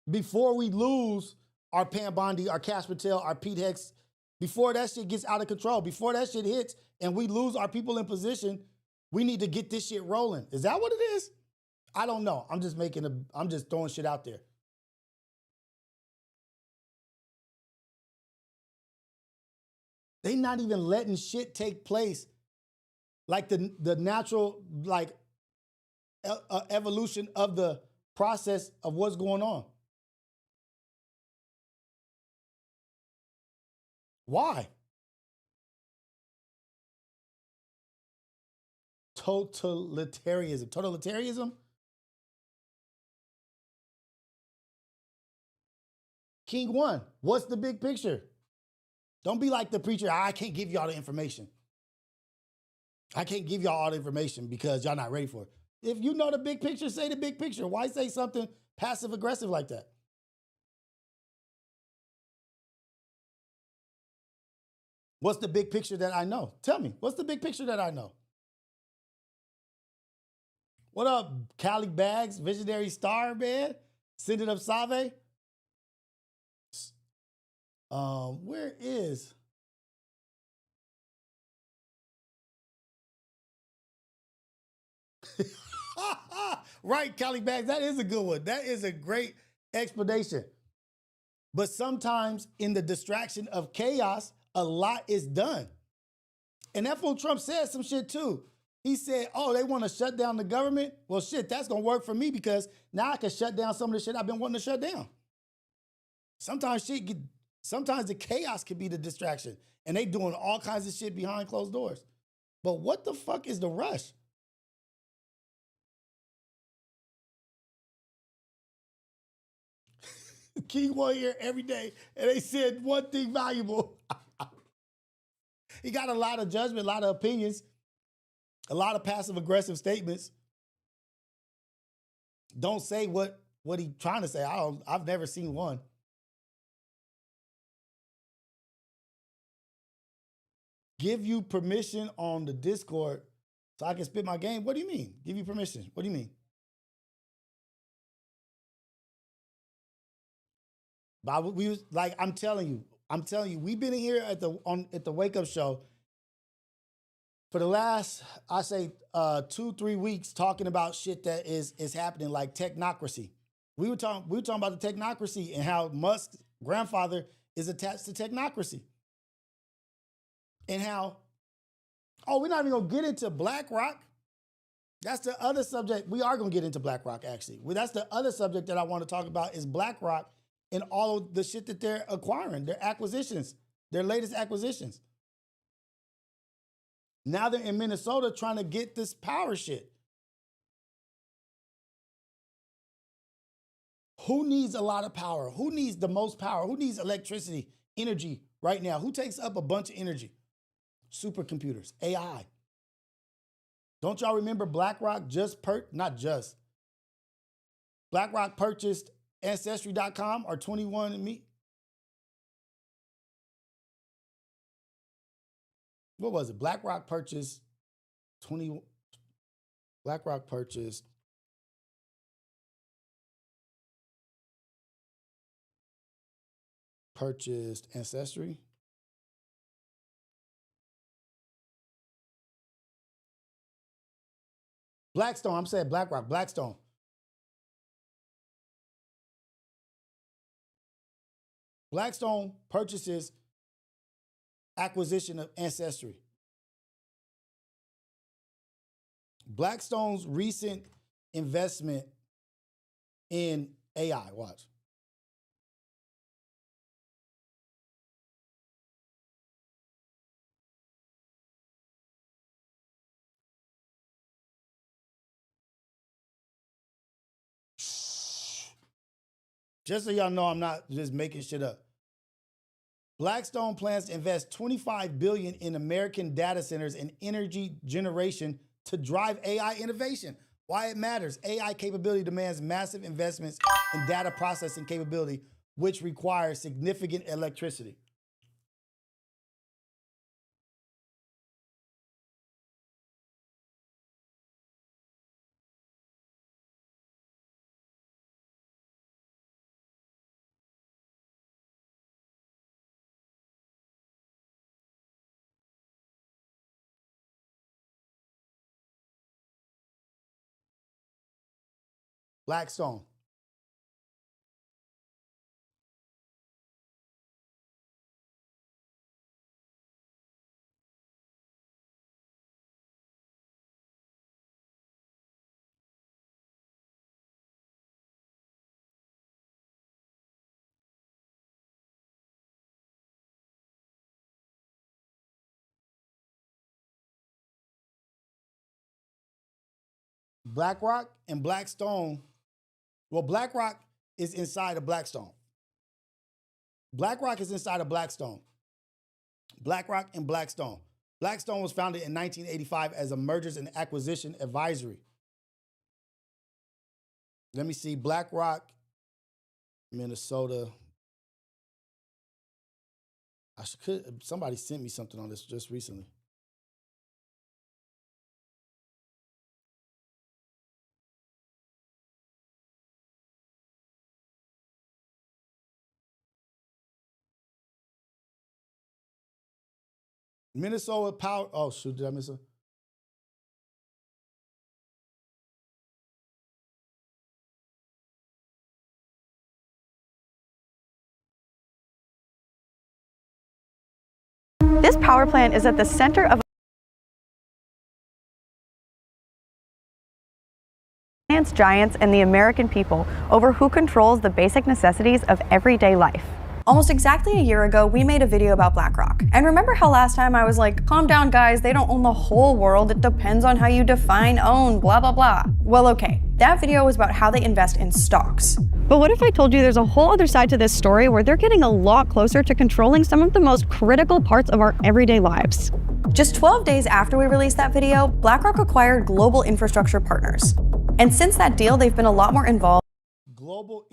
Before we lose our Pam Bondi, our Cash Patel, our Pete Hex, before that shit gets out of control, before that shit hits and we lose our people in position, we need to get this shit rolling. Is that what it is? I don't know. I'm just throwing shit out there. They not even letting shit take place like the natural evolution of the process of what's going on. Why? Totalitarianism? King one, what's the big picture? Don't be like the preacher, I can't give y'all the information. I can't give y'all all the information because y'all not ready for it. If you know the big picture, say the big picture. Why say something passive aggressive like that? What's the big picture that I know? Tell me, what's the big picture that I know? What up, Cali Bags, Visionary Star, man? Send it up, Save. Where is... Right, Cali Bags, that is a good one. That is a great explanation. But sometimes in the distraction of chaos, a lot is done. And that fool Trump said some shit too. He said, oh, they want to shut down the government? Well, shit, that's going to work for me because now I can shut down some of the shit I've been wanting to shut down. Sometimes the chaos could be the distraction. And they doing all kinds of shit behind closed doors. But what the fuck is the rush? King one here every day, and they said one thing valuable. He got a lot of judgment, a lot of opinions, a lot of passive-aggressive statements. Don't say what he's trying to say. I've never seen one. Give you permission on the Discord so I can spit my game? What do you mean? Give you permission? What do you mean? But I'm telling you, we've been in here at the Wake Up Show for the last, I say, 2-3 weeks talking about shit that is happening, like technocracy. We were talking about the technocracy and how Musk's grandfather is attached to technocracy. And how, we're not even gonna get into BlackRock. That's the other subject. We are gonna get into BlackRock, actually. Well, that's the other subject that I want to talk about is BlackRock and all of the shit that they're acquiring, their acquisitions, their latest acquisitions. Now they're in Minnesota trying to get this power shit. Who needs a lot of power? Who needs the most power? Who needs electricity, energy right now? Who takes up a bunch of energy? Supercomputers, AI. Don't y'all remember BlackRock BlackRock purchased Ancestry.com or 21andMe? What was it? BlackRock purchased Ancestry. Blackstone, I'm saying BlackRock, Blackstone. Blackstone purchases acquisition of Ancestry. Blackstone's recent investment in AI, watch. Just so y'all know, I'm not just making shit up. Blackstone plans to invest $25 billion in American data centers and energy generation to drive AI innovation. Why it matters. AI capability demands massive investments in data processing capability, which requires significant electricity. Blackstone. BlackRock and Blackstone. Well, BlackRock is inside of Blackstone. BlackRock is inside of Blackstone. BlackRock and Blackstone. Blackstone was founded in 1985 as a mergers and acquisition advisory. Let me see. BlackRock, Minnesota. Somebody sent me something on this just recently. Minnesota Power. Oh, shoot, did I miss it? This power plant is at the center of finance giants and the American people over who controls the basic necessities of everyday life. Almost exactly a year ago, we made a video about BlackRock. And remember how last time I was like, calm down guys, they don't own the whole world, it depends on how you define own, blah blah blah. Well okay, that video was about how they invest in stocks. But what if I told you there's a whole other side to this story where they're getting a lot closer to controlling some of the most critical parts of our everyday lives? Just 12 days after we released that video, BlackRock acquired Global Infrastructure Partners. And since that deal, they've been a lot more involved. Global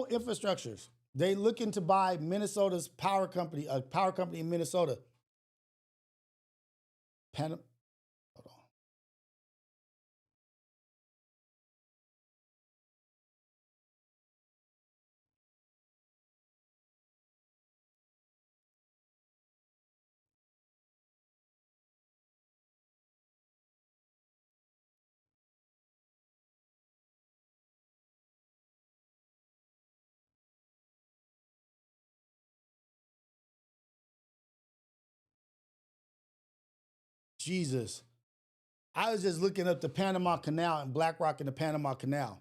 Infrastructures. They looking to buy Minnesota's power company, a power company in Minnesota. Hold on. Jesus. I was just looking up the Panama Canal and BlackRock in the Panama Canal.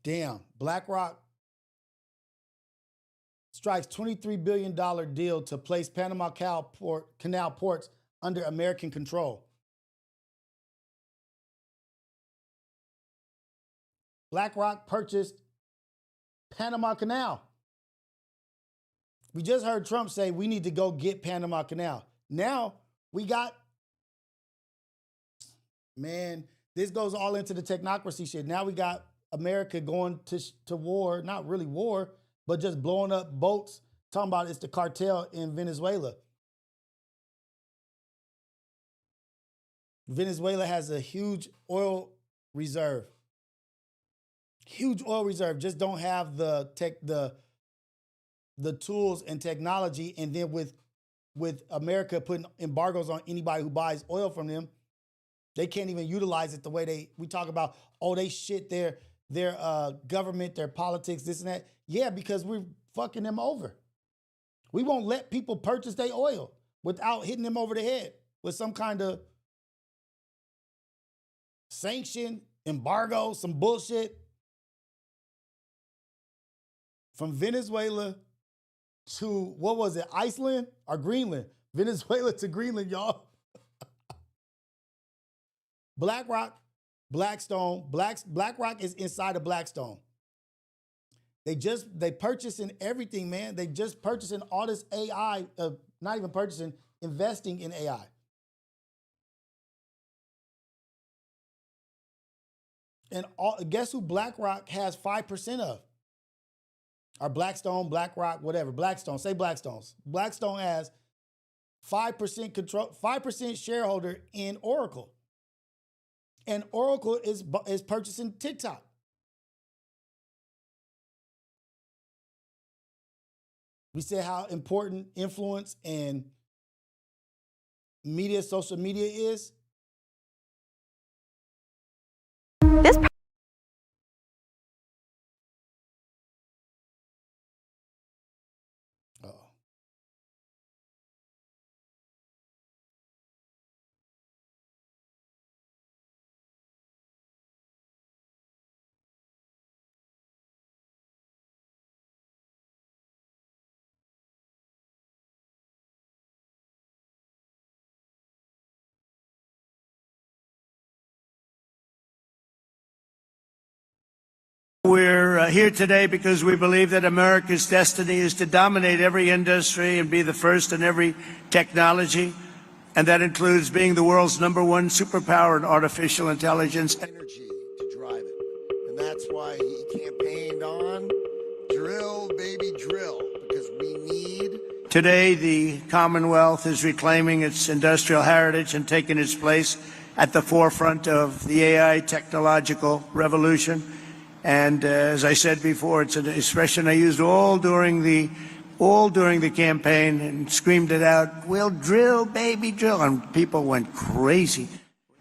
Damn, BlackRock strikes $23 billion deal to place Panama Canal ports under American control. BlackRock purchased Panama Canal. We just heard Trump say we need to go get Panama Canal. Now we got, man, this goes all into the technocracy shit. Now we got America going to war, not really war, but just blowing up boats, talking about it's the cartel in Venezuela. Venezuela has a huge oil reserve. Huge oil reserve, just don't have the tools and technology. And then with America putting embargoes on anybody who buys oil from them, they can't even utilize it the way we talk about, oh, they shit their government, their politics, this and that. Yeah, because we're fucking them over. We won't let people purchase their oil without hitting them over the head with some kind of sanction, embargo, some bullshit. From Venezuela to, what was it, Iceland or Greenland? Venezuela to Greenland, y'all. BlackRock, Blackstone, BlackRock is inside of Blackstone. They purchasing everything, man. They just purchasing all this AI, not even purchasing, investing in AI. And guess who BlackRock has 5% of? Or Blackstone, BlackRock, whatever. Blackstone, say Blackstones. Blackstone has 5% control, 5% shareholder in Oracle. And Oracle is purchasing TikTok. We said how important influence and media, social media is. This We're here today because we believe that America's destiny is to dominate every industry and be the first in every technology. And that includes being the world's #1 superpower in artificial intelligence. Energy to drive it. And that's why he campaigned on drill, baby, drill, because we need. Today, the Commonwealth is reclaiming its industrial heritage and taking its place at the forefront of the AI technological revolution. And as I said before, it's an expression I used all during the campaign and screamed it out, we'll drill, baby, drill. And people went crazy.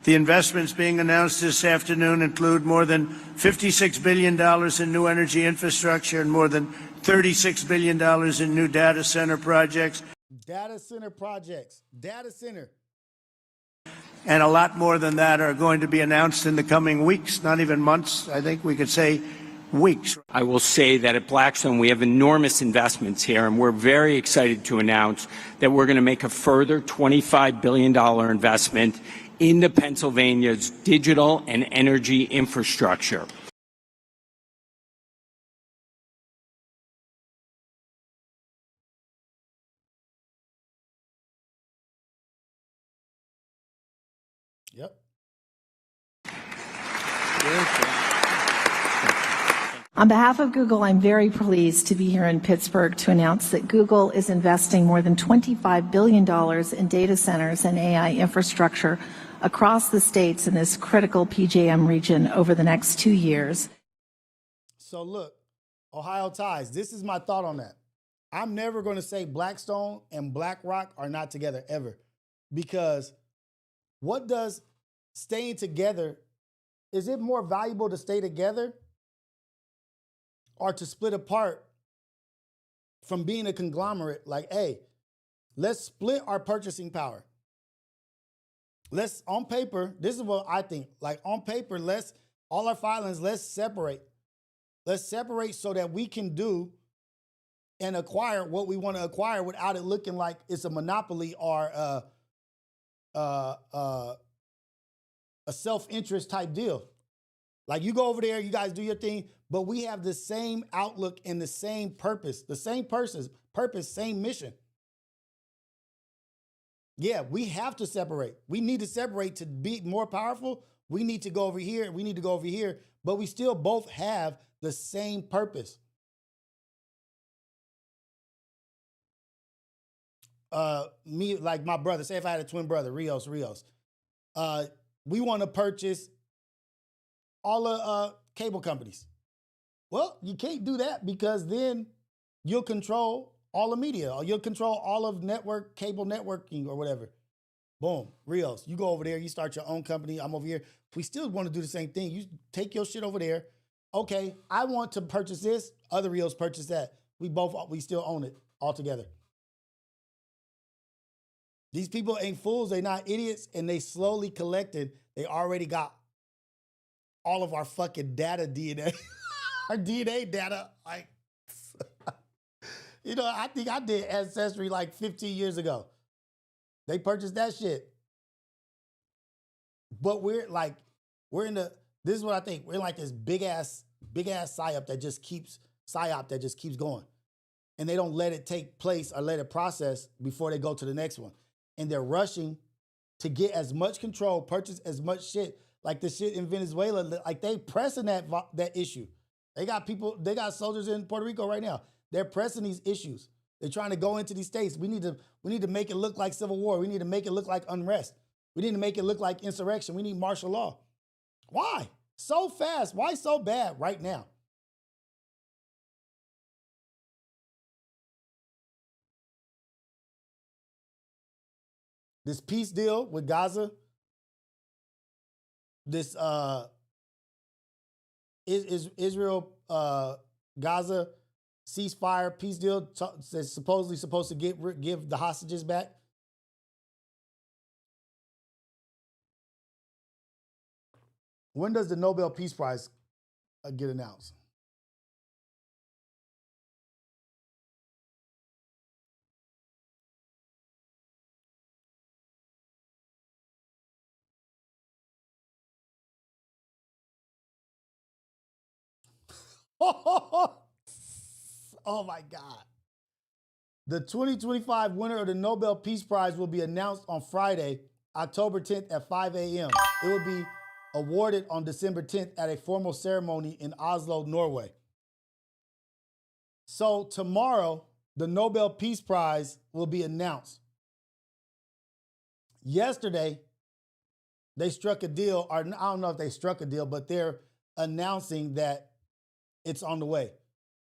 The investments being announced this afternoon include more than $56 billion in new energy infrastructure and more than $36 billion in new data center projects. Data center projects, data center. And a lot more than that are going to be announced in the coming weeks, not even months. I think we could say weeks. I will say that at Blackstone, we have enormous investments here, and we're very excited to announce that we're going to make a further $25 billion investment into Pennsylvania's digital and energy infrastructure. Yep. On behalf of Google, I'm very pleased to be here in Pittsburgh to announce that Google is investing more than $25 billion in data centers and AI infrastructure across the states in this critical PJM region over the next 2 years. So look, Ohio ties, this is my thought on that. I'm never going to say Blackstone and BlackRock are not together ever, because what does staying together, is it more valuable to stay together or to split apart from being a conglomerate? Like, hey, let's split our purchasing power. Let's, on paper, this is what I think, like on paper, all our filings, let's separate. Let's separate so that we can do and acquire what we want to acquire without it looking like it's a monopoly or a self-interest type deal. Like you go over there, you guys do your thing, but we have the same outlook and the same purpose, same mission. Yeah, we have to separate. We need to separate to be more powerful. We need to go over here. We need to go over here, but we still both have the same purpose. Me, like my brother, say if I had a twin brother, Rios, we want to purchase all the cable companies. Well, you can't do that because then you'll control all the media, or you'll control all of cable networking or whatever. Boom, Rios, you go over there, you start your own company, I'm over here. We still want to do the same thing. You take your shit over there. Okay, I want to purchase this, other Rios purchase that. We still own it all together. These people ain't fools, they not idiots, and they slowly collected. They already got all of our fucking data, DNA, our DNA data. Like, you know, I think I did Ancestry like 15 years ago. They purchased that shit. But this is what I think. We're in like this big ass psyop that just keeps going. And they don't let it take place or let it process before they go to the next one. And they're rushing to get as much control, purchase as much shit, like the shit in Venezuela. Like they pressing that issue. They got soldiers in Puerto Rico right now. They're pressing these issues. They're trying to go into these states. We need to make it look like civil war. We need to make it look like unrest. We need to make it look like insurrection. We need martial law. Why? So fast. Why so bad right now? This peace deal with Gaza, this Israel Gaza ceasefire peace deal that's supposedly supposed to give the hostages back. When does the Nobel Peace Prize get announced? Oh my God. The 2025 winner of the Nobel Peace Prize will be announced on Friday, October 10th at 5 a.m. It will be awarded on December 10th at a formal ceremony in Oslo, Norway. So tomorrow, the Nobel Peace Prize will be announced. Yesterday, they struck a deal, or I don't know if they struck a deal, but they're announcing that it's on the way.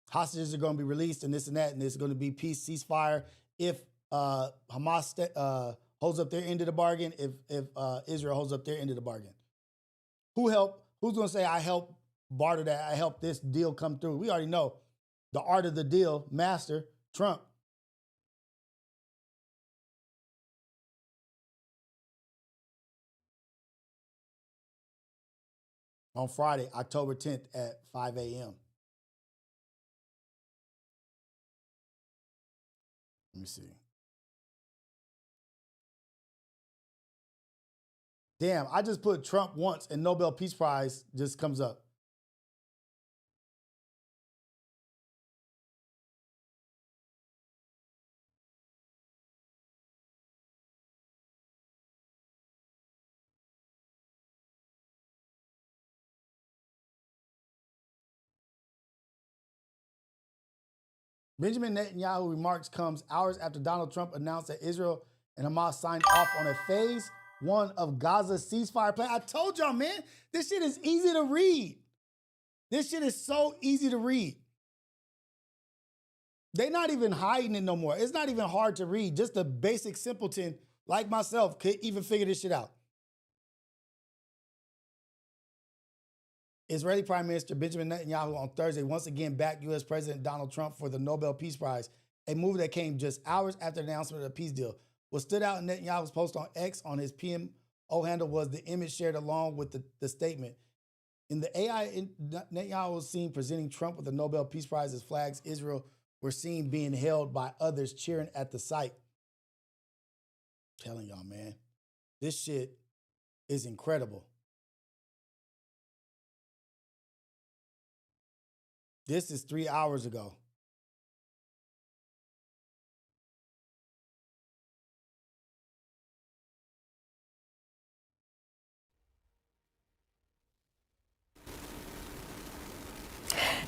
Hostages are going to be released and this and that, and there's going to be peace, ceasefire if Hamas holds up their end of the bargain, if Israel holds up their end of the bargain. Who's going to say, I helped barter that, I helped this deal come through? We already know the art of the deal, master, Trump. On Friday, October 10th at 5 a.m. Let me see. Damn, I just put Trump once and Nobel Peace Prize just comes up. Benjamin Netanyahu remarks comes hours after Donald Trump announced that Israel and Hamas signed off on a phase 1 of Gaza's ceasefire plan. I told y'all, man, this shit is easy to read. This shit is so easy to read. They're not even hiding it no more. It's not even hard to read. Just a basic simpleton like myself could even figure this shit out. Israeli Prime Minister Benjamin Netanyahu on Thursday once again backed U.S. President Donald Trump for the Nobel Peace Prize, a move that came just hours after the announcement of the peace deal. What stood out in Netanyahu's post on X on his PMO handle was the image shared along with the statement. In the AI, Netanyahu was seen presenting Trump with the Nobel Peace Prize as flags Israel were seen being held by others cheering at the sight. I'm telling y'all, man, this shit is incredible. This is 3 hours ago.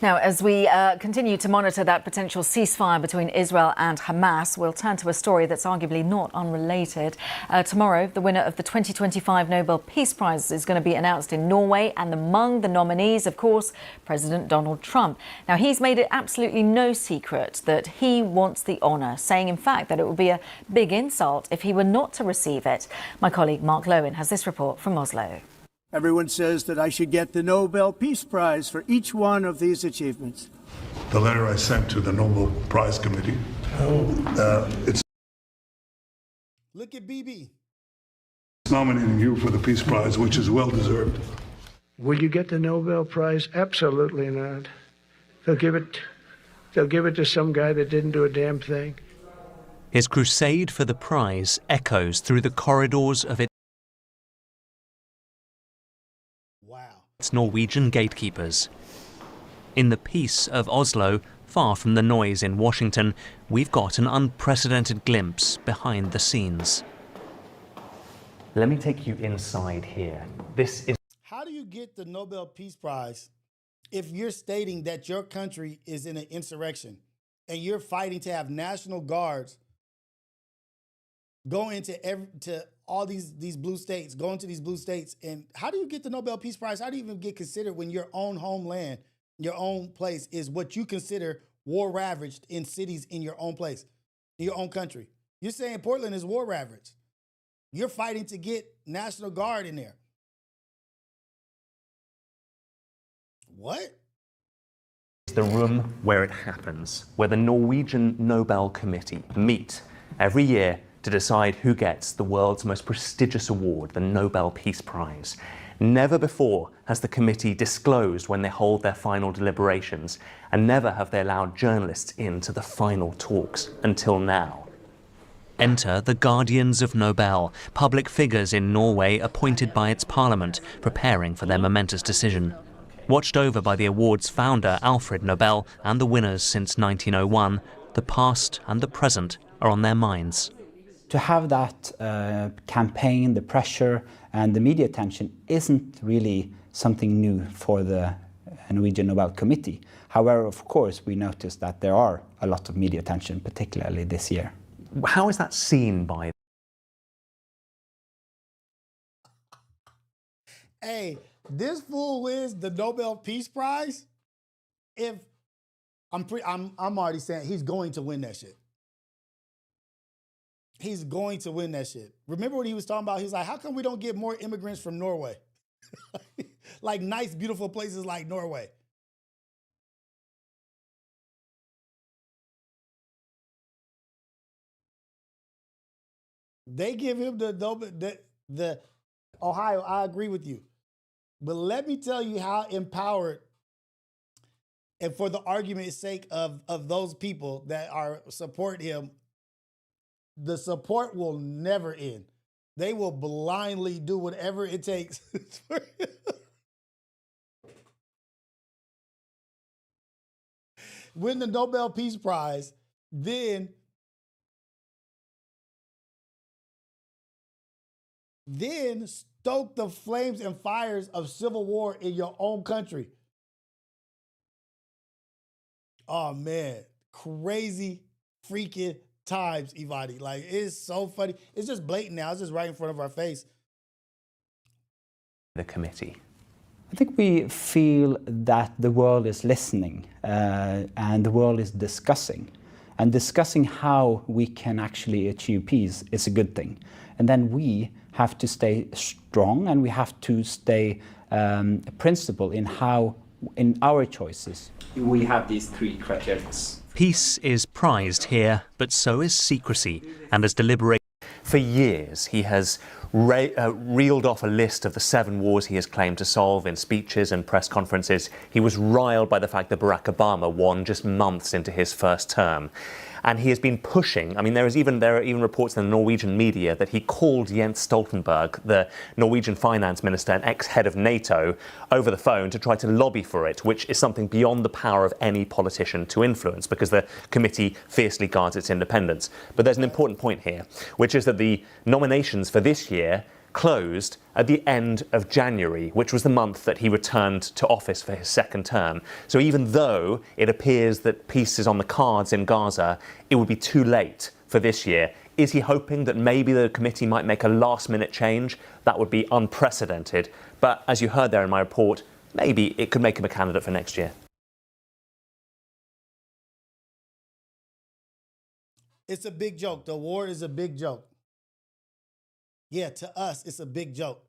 Now, as we continue to monitor that potential ceasefire between Israel and Hamas, we'll turn to a story that's arguably not unrelated. Tomorrow, the winner of the 2025 Nobel Peace Prize is going to be announced in Norway, and among the nominees, of course, President Donald Trump. Now, he's made it absolutely no secret that he wants the honour, saying, in fact, that it would be a big insult if he were not to receive it. My colleague Mark Lowen has this report from Oslo. Everyone says that I should get the Nobel Peace Prize for each one of these achievements. The letter I sent to the Nobel Prize Committee, it's Look at BB. nominating you for the Peace Prize, which is well deserved. Will you get the Nobel Prize? Absolutely not. They'll give it to some guy that didn't do a damn thing. His crusade for the prize echoes through the corridors of its Norwegian gatekeepers. In the peace of Oslo, far from the noise in Washington, we've got an unprecedented glimpse behind the scenes. Let me take you inside here. This is... How do you get the Nobel Peace Prize if you're stating that your country is in an insurrection and you're fighting to have National Guards go into all these blue states, go into these blue states? And how do you get the Nobel Peace Prize? How do you even get considered when your own homeland, your own place is what you consider war ravaged in cities in your own place, in your own country? You're saying Portland is war ravaged. You're fighting to get National Guard in there. What? the room where it happens, where the Norwegian Nobel Committee meet every year to decide who gets the world's most prestigious award, the Nobel Peace Prize. Never before has the committee disclosed when they hold their final deliberations, and never have they allowed journalists into the final talks until now. Enter the Guardians of Nobel, public figures in Norway appointed by its parliament, preparing for their momentous decision. Watched over by the award's founder, Alfred Nobel, and the winners since 1901, the past and the present are on their minds. To have that campaign, the pressure and the media attention isn't really something new for the Norwegian Nobel Committee. However, of course, we noticed that there are a lot of media attention, particularly this year. How is that seen by? Hey, this fool wins the Nobel Peace Prize. If I'm already saying he's going to win that shit. He's going to win that shit. Remember what he was talking about? He's like, how come we don't get more immigrants from Norway? Like nice, beautiful places like Norway. They give him the Ohio, I agree with you. But let me tell you how empowered, and for the argument's sake of those people that are support him, the support will never end. They will blindly do whatever it takes. Win the Nobel Peace Prize, then stoke the flames and fires of civil war in your own country. Oh man, crazy freaking times, Ivani. Like, it's so funny. It's just blatant now. It's just right in front of our face. The committee. I think we feel that the world is listening and the world is discussing. And discussing how we can actually achieve peace is a good thing. And then we have to stay strong, and we have to stay principled in our choices. We have these three criteria. Peace is prized here, but so is secrecy, and as deliberation. For years, he has reeled off a list of the 7 wars he has claimed to solve in speeches and press conferences. He was riled by the fact that Barack Obama won just months into his first term. And he has been pushing, I mean, there are even reports in the Norwegian media that he called Jens Stoltenberg, the Norwegian finance minister and ex-head of NATO, over the phone to try to lobby for it, which is something beyond the power of any politician to influence, because the committee fiercely guards its independence. But there's an important point here, which is that the nominations for this year closed at the end of January, which was the month that he returned to office for his second term. So even though it appears that peace is on the cards in Gaza, it would be too late for this year. Is he hoping that maybe the committee might make a last-minute change? That would be unprecedented. But as you heard there in my report, maybe it could make him a candidate for next year. It's a big joke. The award is a big joke. Yeah, to us, it's a big joke.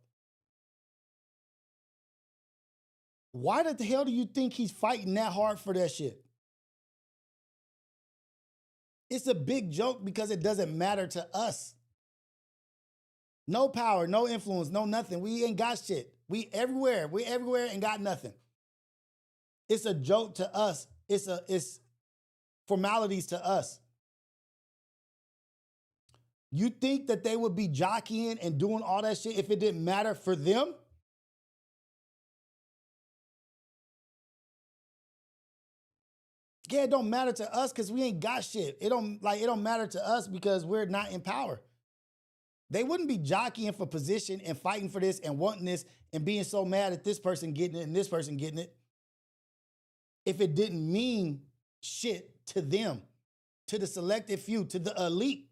Why the hell do you think he's fighting that hard for that shit? It's a big joke because it doesn't matter to us. No power, no influence, no nothing. We ain't got shit. We everywhere and got nothing. It's a joke to us. It's formalities to us. You think that they would be jockeying and doing all that shit if it didn't matter for them? Yeah, it don't matter to us because we ain't got shit. It don't matter to us because we're not in power. They wouldn't be jockeying for position and fighting for this and wanting this and being so mad at this person getting it and this person getting it if it didn't mean shit to them, to the selected few, to the elite.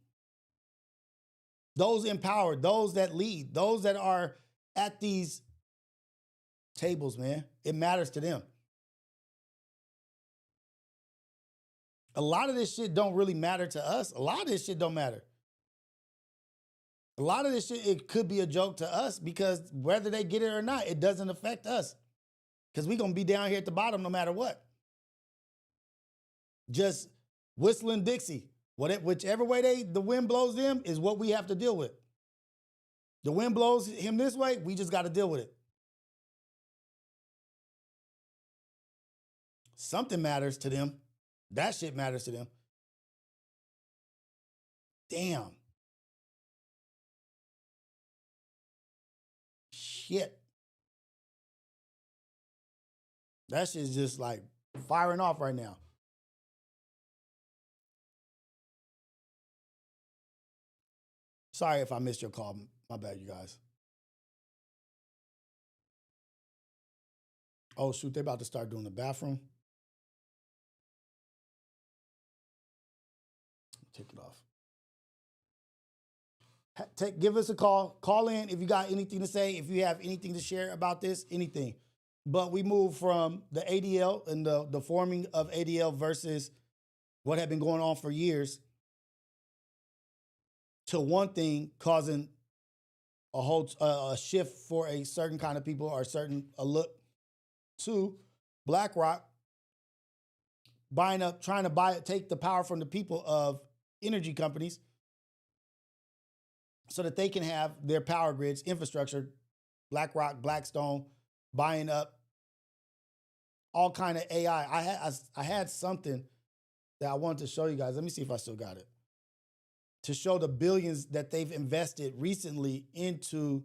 Those in power, those that lead, those that are at these tables, man, it matters to them. A lot of this shit don't really matter to us. A lot of this shit don't matter. A lot of this shit, it could be a joke to us because whether they get it or not, it doesn't affect us. Because we're going to be down here at the bottom no matter what. Just whistling Dixie. Whichever way the wind blows them is what we have to deal with. The wind blows him this way, we just got to deal with it. Something matters to them. That shit matters to them. Damn. Shit. That shit's just like firing off right now. Sorry if I missed your call. My bad, you guys. Oh, shoot, they're about to start doing the bathroom. Take it off. Give us a call. Call in if you got anything to say, if you have anything to share about this, anything. But we moved from the ADL and the forming of ADL versus what had been going on for years to one thing causing a shift for a certain kind of people or a look to BlackRock buying up, trying to take the power from the people of energy companies so that they can have their power grids, infrastructure, BlackRock, Blackstone, buying up all kind of AI. I had something that I wanted to show you guys. Let me see if I still got it. To show the billions that they've invested recently into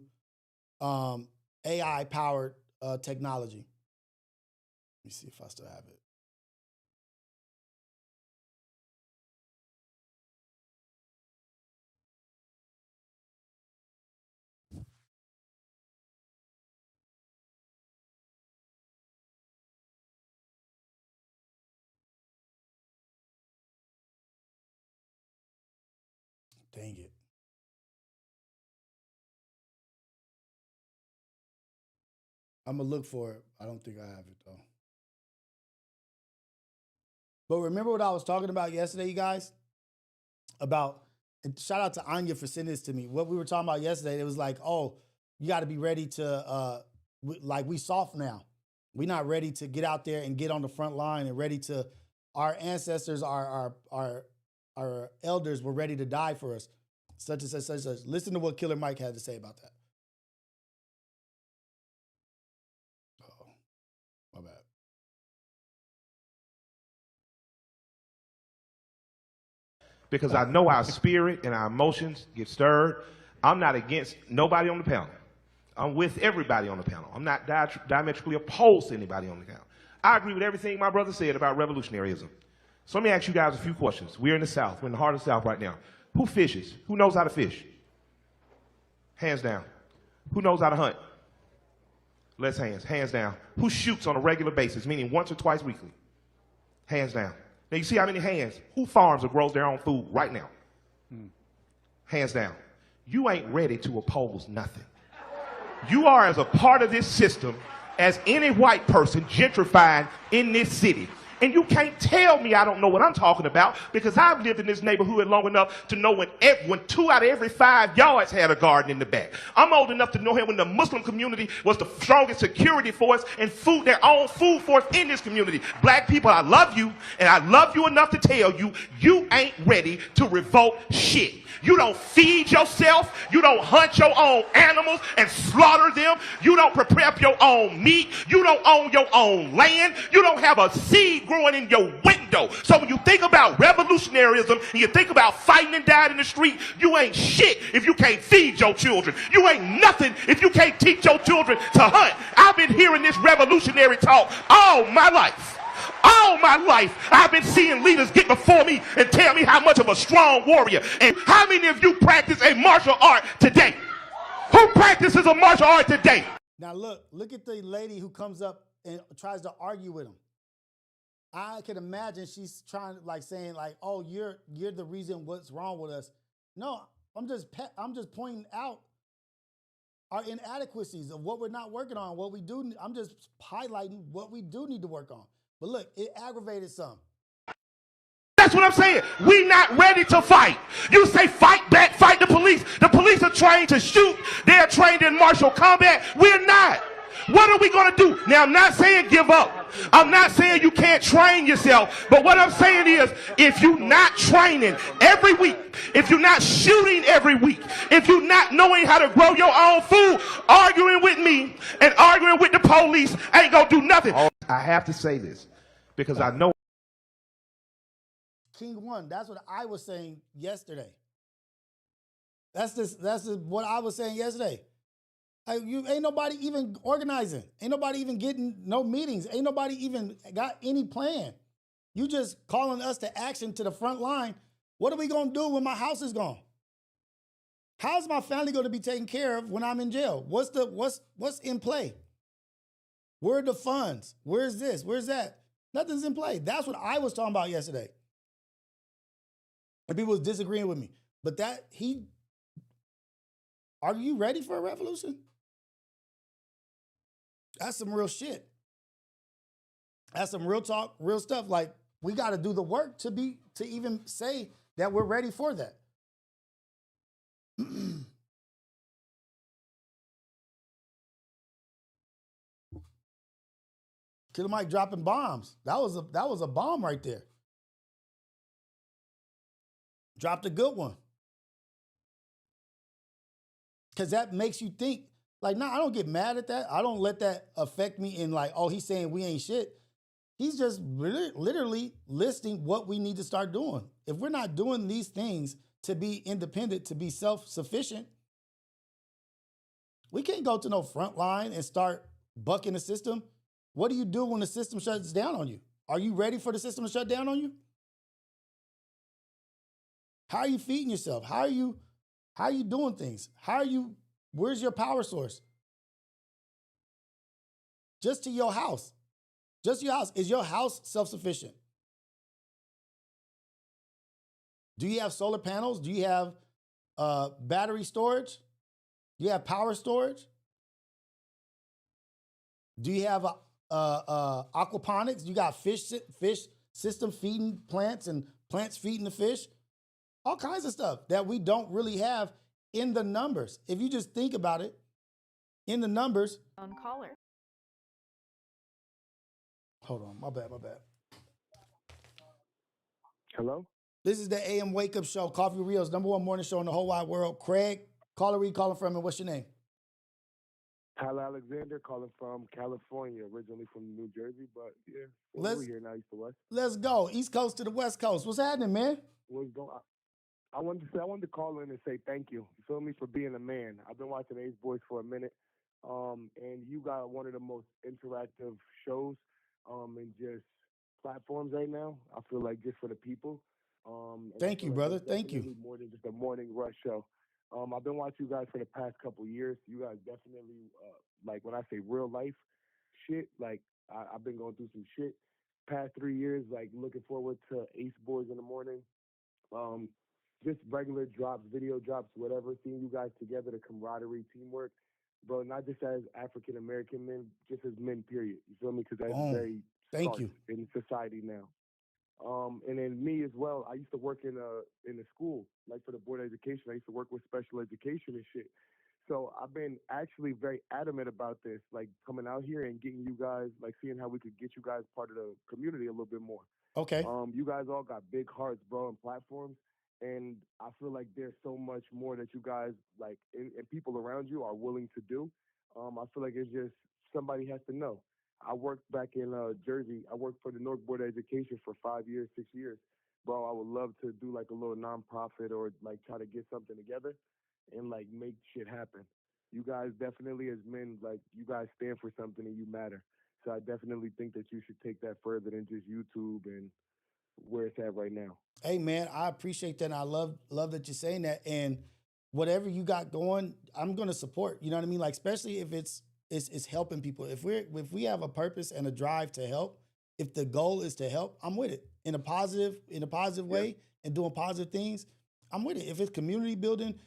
AI-powered technology. Let me see if I still have it. Dang it. I'm going to look for it. I don't think I have it, though. But remember what I was talking about yesterday, you guys? About, and shout out to Anya for sending this to me. What we were talking about yesterday, it was like, oh, you got to be ready to, we soft now. We're not ready to get out there and get on the front line and ready to, our ancestors, our elders were ready to die for us. such and such, such and such. Listen to what Killer Mike had to say about that. Oh, my bad. Because I know our spirit and our emotions get stirred. I'm not against nobody on the panel. I'm with everybody on the panel. I'm not diametrically opposed to anybody on the panel. I agree with everything my brother said about revolutionaryism. So let me ask you guys a few questions. We're in the South. We're in the heart of the South right now. Who fishes? Who knows how to fish? Hands down. Who knows how to hunt? Less hands. Hands down. Who shoots on a regular basis, meaning once or twice weekly? Hands down. Now you see how many hands? Who farms or grows their own food right now? Hands down. You ain't ready to oppose nothing. You are as a part of this system as any white person gentrified in this city. And you can't tell me I don't know what I'm talking about, because I've lived in this neighborhood long enough to know when 2 out of every 5 yards had a garden in the back. I'm old enough to know when the Muslim community was the strongest security force and their own food force in this community. Black people, I love you, and I love you enough to tell you, you ain't ready to revolt shit. You don't feed yourself. You don't hunt your own animals and slaughter them. You don't prepare your own meat. You don't own your own land. You don't have a seed growing in your window. So when you think about revolutionaryism and you think about fighting and dying in the street, you ain't shit if you can't feed your children. You ain't nothing if you can't teach your children to hunt. I've been hearing this revolutionary talk all my life. All my life, I've been seeing leaders get before me and tell me how much of a strong warrior. And how many of you practice a martial art today? Who practices a martial art today? Now look at the lady who comes up and tries to argue with him. I can imagine she's trying, like, saying, like, "Oh, you're the reason what's wrong with us." No, I'm just pointing out our inadequacies of what we're not working on, what we do. I'm just highlighting what we do need to work on. But look, it aggravated some. That's what I'm saying. We not ready to fight. You say fight back, fight the police. The police are trained to shoot. They're trained in martial combat. We're not. What are we going to do? Now, I'm not saying give up. I'm not saying you can't train yourself. But what I'm saying is, if you're not training every week, if you're not shooting every week, if you're not knowing how to grow your own food, arguing with me and arguing with the police ain't going to do nothing. I have to say this because I know. King won. That's what I was saying yesterday. That's what I was saying yesterday. Ain't nobody even organizing. Ain't nobody even getting no meetings. Ain't nobody even got any plan. You just calling us to action to the front line. What are we going to do when my house is gone? How's my family going to be taken care of when I'm in jail? What's in play? Where are the funds? Where's this? Where's that? Nothing's in play. That's what I was talking about yesterday. And people was disagreeing with me. But are you ready for a revolution? That's some real shit. That's some real talk, real stuff. Like, we got to do the work to even say that we're ready for that. Killer Mike dropping bombs. That was a bomb right there. Dropped a good one. Because that makes you think. Like, I don't get mad at that. I don't let that affect me in, like, oh, he's saying we ain't shit. He's just literally listing what we need to start doing. If we're not doing these things to be independent, to be self-sufficient, we can't go to no front line and start bucking the system. What do you do when the system shuts down on you? Are you ready for the system to shut down on you? How are you feeding yourself? How are you doing things? Where's your power source? Just to your house. Just your house. Is your house self-sufficient? Do you have solar panels? Do you have battery storage? Do you have power storage? Do you have aquaponics? You got fish system feeding plants and plants feeding the fish? All kinds of stuff that we don't really have in the numbers. If you just think about it, in the numbers. On caller. Hold on, my bad. Hello? This is the AM Wake Up Show, Coffee with Rios, #1 morning show in the whole wide world. Craig, caller, where you calling from, and what's your name? Tyler Alexander, calling from California, originally from New Jersey, but yeah, Let's- we're here now, east to west. Let's go. East Coast to the West Coast. What's happening, man? What's going on? I wanted to call in and say thank you. You feel me, for being a man. I've been watching Ace Boys for a minute, and you got one of the most interactive shows, and just platforms right now. I feel like just for the people. And Thank I feel you, like brother. it's Thank you. definitely more than just a morning rush show. I've been watching you guys for the past couple years. You guys definitely, like when I say real life shit, like I've been going through some shit past 3 years, like looking forward to Ace Boys in the morning. Just regular drops, video drops, whatever, seeing you guys together, the camaraderie, teamwork, bro, not just as African-American men, just as men, period. You feel me? Because that's Boom. very Thank scarce you. in society now. And then me as well. I used to work in a school, like for the board of education. I used to work with special education and shit. So I've been actually very adamant about this, like coming out here and getting you guys, like seeing how we could get you guys part of the community a little bit more. Okay. You guys all got big hearts, bro, and platforms. And I feel like there's so much more that you guys, like, and people around you are willing to do. I feel like it's just somebody has to know. I worked back in Jersey. I worked for the North Board of Education for 5 years, 6 years. Bro, I would love to do like a little nonprofit or like try to get something together and like make shit happen. You guys definitely, as men, like you guys stand for something and you matter. So I definitely think that you should take that further than just YouTube and where it's at right now. Hey, man, I appreciate that. And I love that you're saying that. And whatever you got going, I'm going to support. You know what I mean? Like, especially if it's helping people. If we have a purpose and a drive to help, if the goal is to help, I'm with it in a positive way and doing positive things. I'm with it. If it's community building,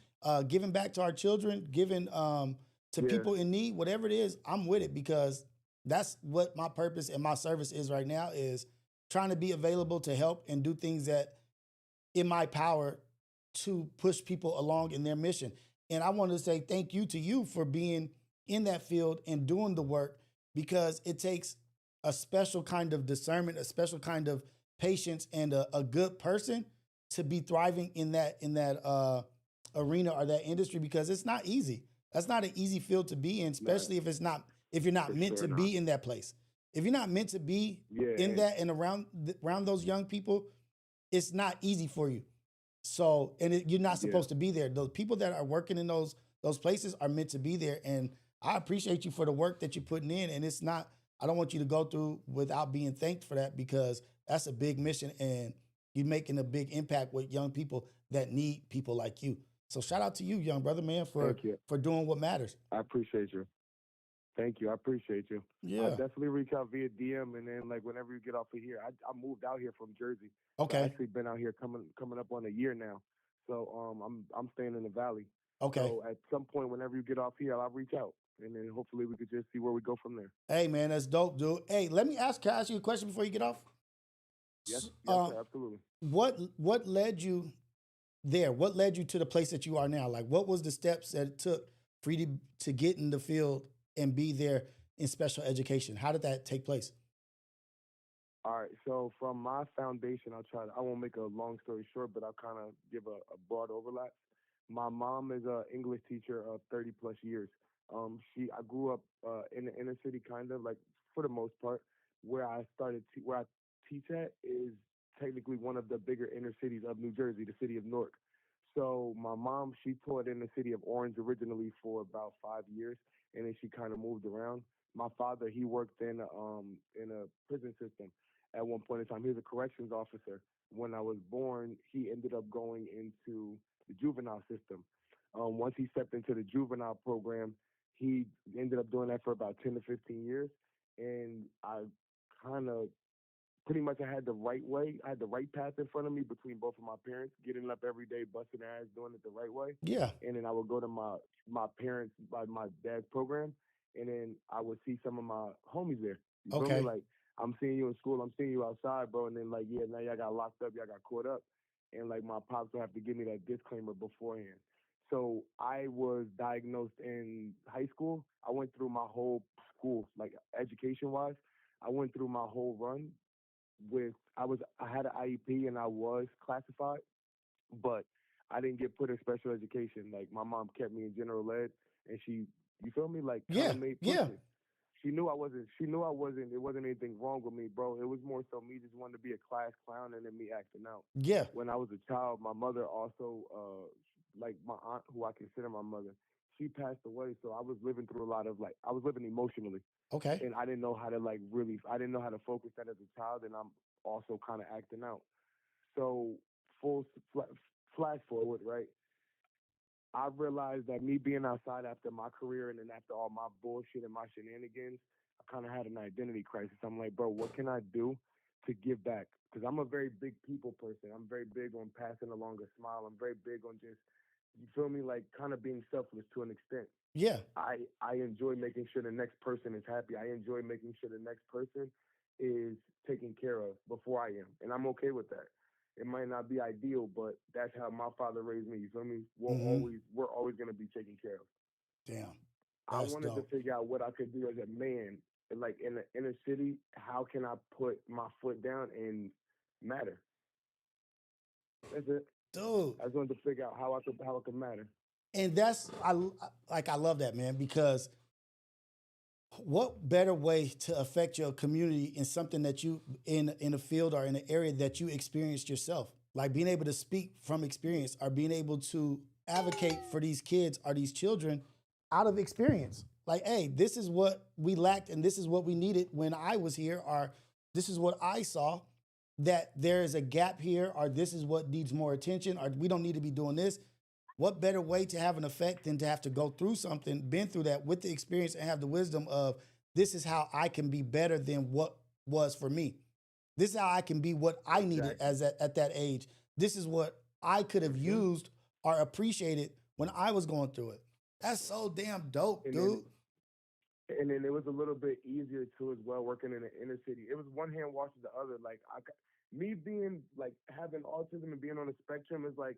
giving back to our children, giving to people in need, whatever it is, I'm with it because that's what my purpose and my service is right now, is trying to be available to help and do things that in my power to push people along in their mission. And I want to say thank you to you for being in that field and doing the work, because it takes a special kind of discernment, a special kind of patience, and a good person to be thriving in that arena or that industry, because it's not easy. That's not an easy field to be in, especially if you're not meant to be in that place. If you're not meant to be in that and around those young people, it's not easy for you. So, and you're not supposed to be there. Those people that are working in those places are meant to be there. And I appreciate you for the work that you're putting in. And it's not, I don't want you to go through without being thanked for that, because that's a big mission and you're making a big impact with young people that need people like you. So shout out to you, young brother, man, for doing what matters. I appreciate you. Thank you. I appreciate you. Yeah. I'll definitely reach out via DM, and then like whenever you get off of here, I moved out here from Jersey. Okay. I've actually been out here coming up on a year now. So I'm staying in the valley. Okay. So at some point, whenever you get off here, I'll reach out, and then hopefully we could just see where we go from there. Hey man, that's dope, dude. Hey, can I ask you a question before you get off? Yes, sir, absolutely. What led you there? What led you to the place that you are now? Like, what was the steps that it took for you to get in the field and be there in special education? How did that take place? All right, so from my foundation, I won't make a long story short, but I'll kind of give a broad overlap. My mom is an English teacher of 30 plus years. I grew up in the inner city, kind of like for the most part. Where I teach at is technically one of the bigger inner cities of New Jersey, the city of Newark. So my mom, she taught in the city of Orange originally for about 5 years, and then she kind of moved around. My father, he worked in a prison system at one point in time. He was a corrections officer. When I was born, he ended up going into the juvenile system. Once he stepped into the juvenile program, he ended up doing that for about 10 to 15 years. And I kind of pretty much I had the right way. I had the right path in front of me between both of my parents, getting up every day, busting their ass, doing it the right way. Yeah. And then I would go to my parents, my dad's program, and then I would see some of my homies there. You feel me? Like, I'm seeing you in school, I'm seeing you outside, bro. And then like, yeah, now y'all got locked up, y'all got caught up. And like my pops would have to give me that disclaimer beforehand. So I was diagnosed in high school. I went through my whole school, like education-wise. I went through my whole run. I had an IEP and I was classified, but I didn't get put in special education. Like my mom kept me in general ed, and she, you feel me, like kind of made push it. She knew I wasn't. It wasn't anything wrong with me, bro. It was more so me just wanting to be a class clown and then me acting out. Yeah. When I was a child, my mother also, like my aunt, who I consider my mother, she passed away. So I was living through a lot of I was living emotionally. Okay. And I didn't know how to I didn't know how to focus that as a child, and I'm also kind of acting out. So flash forward, right? I realized that me being outside after my career and then after all my bullshit and my shenanigans, I kind of had an identity crisis. I'm like, bro, what can I do to give back? Because I'm a very big people person. I'm very big on passing along a smile. I'm very big on just, you feel me, like kind of being selfless to an extent. Yeah. I enjoy making sure the next person is happy. I enjoy making sure the next person is taken care of before I am. And I'm okay with that. It might not be ideal, but that's how my father raised me. You feel me? We're always gonna be taken care of. Damn. I wanted to figure out what I could do as a man, like in the inner city. How can I put my foot down and matter? That's it, dude. I just wanted to figure out how I could matter. And that's I love that, man, because what better way to affect your community in something that you in a field or in an area that you experienced yourself, like being able to speak from experience or being able to advocate for these kids or these children out of experience. Like, hey, this is what we lacked and this is what we needed when I was here, or this is what I saw, that there is a gap here, or this is what needs more attention, or we don't need to be doing this. What better way to have an effect than to have to go through something, been through that with the experience and have the wisdom of, this is how I can be better than what was for me. This is how I can be what I needed at that age. This is what I could have used or appreciated when I was going through it. That's so damn dope, dude. And then it was a little bit easier too as well, working in the inner city. It was one hand washes the other. Like me being like having autism and being on the spectrum is like,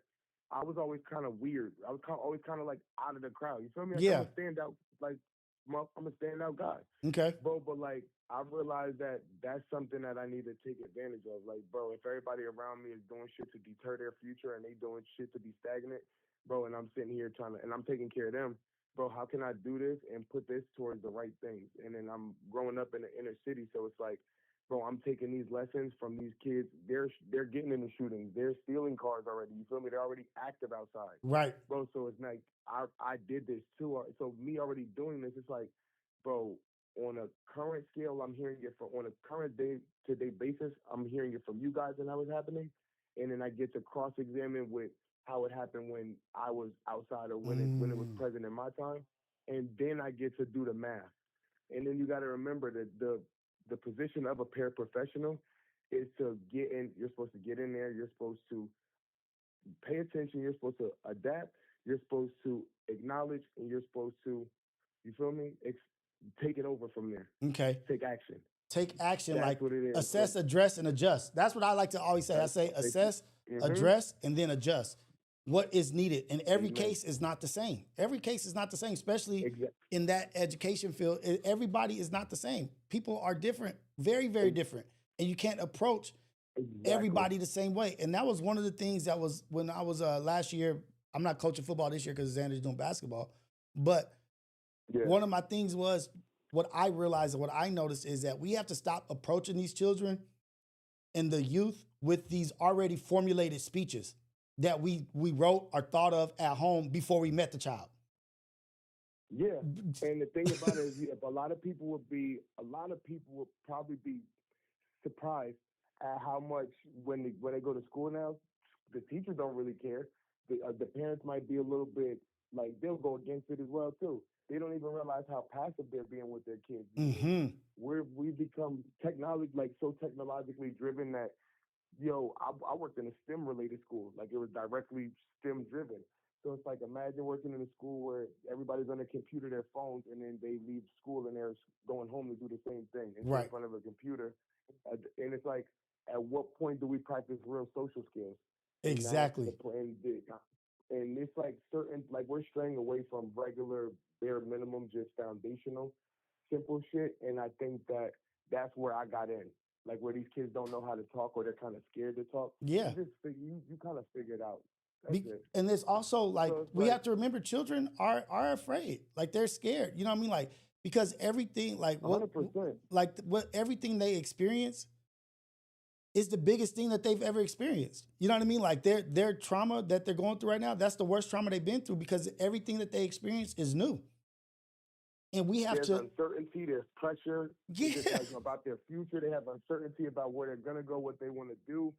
I was always kind of weird. I was always kind of like out of the crowd. You feel me? I'm a standout, like I'm a standout guy. Okay. Bro, but like I realized that that's something that I need to take advantage of. Like, bro, if everybody around me is doing shit to deter their future and they doing shit to be stagnant, bro, and I'm sitting here and I'm taking care of them, bro, how can I do this and put this towards the right things? And then I'm growing up in the inner city, so it's like, bro, I'm taking these lessons from these kids. They're getting into shootings. They're stealing cars already. You feel me? They're already active outside. Right. Bro, so it's like, I did this too. So me already doing this, it's like, bro, on a current scale, I'm hearing it on a current day-to-day basis, I'm hearing it from you guys and how it's happening. And then I get to cross-examine with how it happened when I was outside or when it was present in my time. And then I get to do the math. And then you got to remember that the position of a paraprofessional is to get in. You're supposed to get in there. You're supposed to pay attention. You're supposed to adapt. You're supposed to acknowledge, and you're supposed to, you feel me? Take it over from there. Okay. Take action. Take action. That's like what it is. assess, address, and adjust. That's what I like to always say. I say assess, address, and then adjust. What is needed. And every case is not the same. Every case is not the same, especially in that education field. Everybody is not the same. People are different, very, very different. And you can't approach everybody the same way. And that was one of the things that was when I was last year. I'm not coaching football this year because Xander's doing basketball. But one of my things was what I realized and what I noticed is that we have to stop approaching these children and the youth with these already formulated speeches that we wrote or thought of at home before we met the child. Yeah, and the thing about it is, if a lot of people would probably be surprised at how much when they go to school now, the teachers don't really care. The parents might be a little bit like they'll go against it as well too. They don't even realize how passive they're being with their kids. Mm-hmm. We've become so technologically driven that. I worked in a STEM-related school. Like, it was directly STEM-driven. So it's like, imagine working in a school where everybody's on their computer, their phones, and then they leave school and they're going home to do the same thing in front of a computer. And it's like, at what point do we practice real social skills? Exactly. And it's like we're straying away from regular, bare minimum, just foundational, simple shit. And I think that's where I got in. like where these kids don't know how to talk or they're kind of scared to talk. Yeah. You kind of figure it out. That's it. And there's also like So it's we like- have to remember children are afraid. Like they're scared. You know what I mean? Like because everything like what 100%. what everything they experience is the biggest thing that they've ever experienced. You know what I mean? Like their trauma that they're going through right now, that's the worst trauma they've been through because everything that they experience is new. And we have There's to uncertainty, there's pressure. Yeah. It's just like about their future. They have uncertainty about where they're gonna go, what they want to do.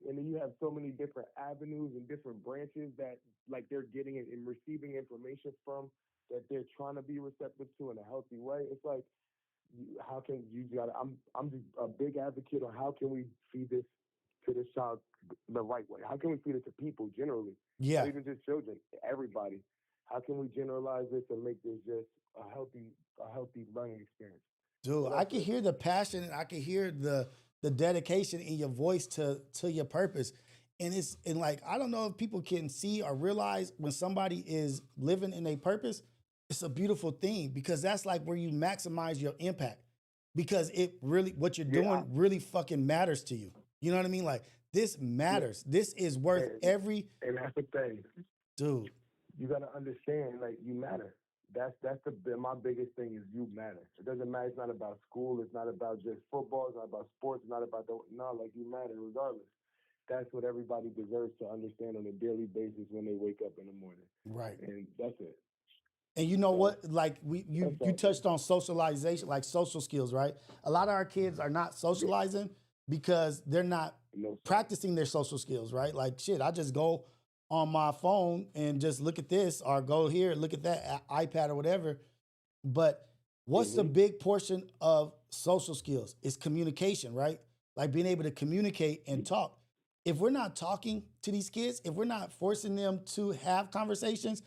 And then you have so many different avenues and different branches that like they're getting it and receiving information from that they're trying to be receptive to in a healthy way. It's like how can you got I'm just a big advocate on how can we feed this to this child the right way? How can we feed it to people generally? Yeah. Not even just children, everybody. How can we generalize this and make this just a healthy learning experience? Dude, I can hear the passion and I can hear the dedication in your voice to your purpose. And like I don't know if people can see or realize when somebody is living in a purpose, it's a beautiful thing because that's like where you maximize your impact. Because it really what you're doing really fucking matters to you. You know what I mean? Like this matters. This is worth every And that's the thing. dude. You gotta understand, like you matter. That's my biggest thing is you matter. It doesn't matter. It's not about school. It's not about just football. It's not about sports. It's not about like you matter regardless. That's what everybody deserves to understand on a daily basis when they wake up in the morning. Right. And that's it. And you know what? Like you touched on socialization, like social skills, right? A lot of our kids are not socializing because they're not practicing their social skills, right? Like shit, I just go on my phone and just look at this or go here, look at that iPad or whatever. But what's the big portion of social skills? It's communication, right? Like being able to communicate and talk. If we're not talking to these kids, if we're not forcing them to have conversations,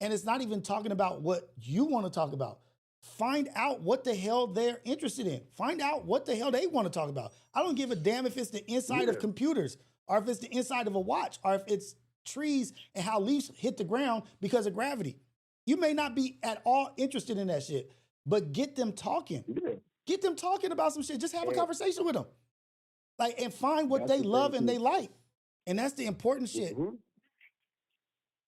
and it's not even talking about what you want to talk about, find out what the hell they're interested in. Find out what the hell they want to talk about. I don't give a damn if it's the inside of computers or if it's the inside of a watch or if it's trees and how leaves hit the ground because of gravity. You may not be at all interested in that shit, but get them talking. Get them talking about some shit. Just have a conversation with them. Like, and find what they love and they like. And that's the important shit.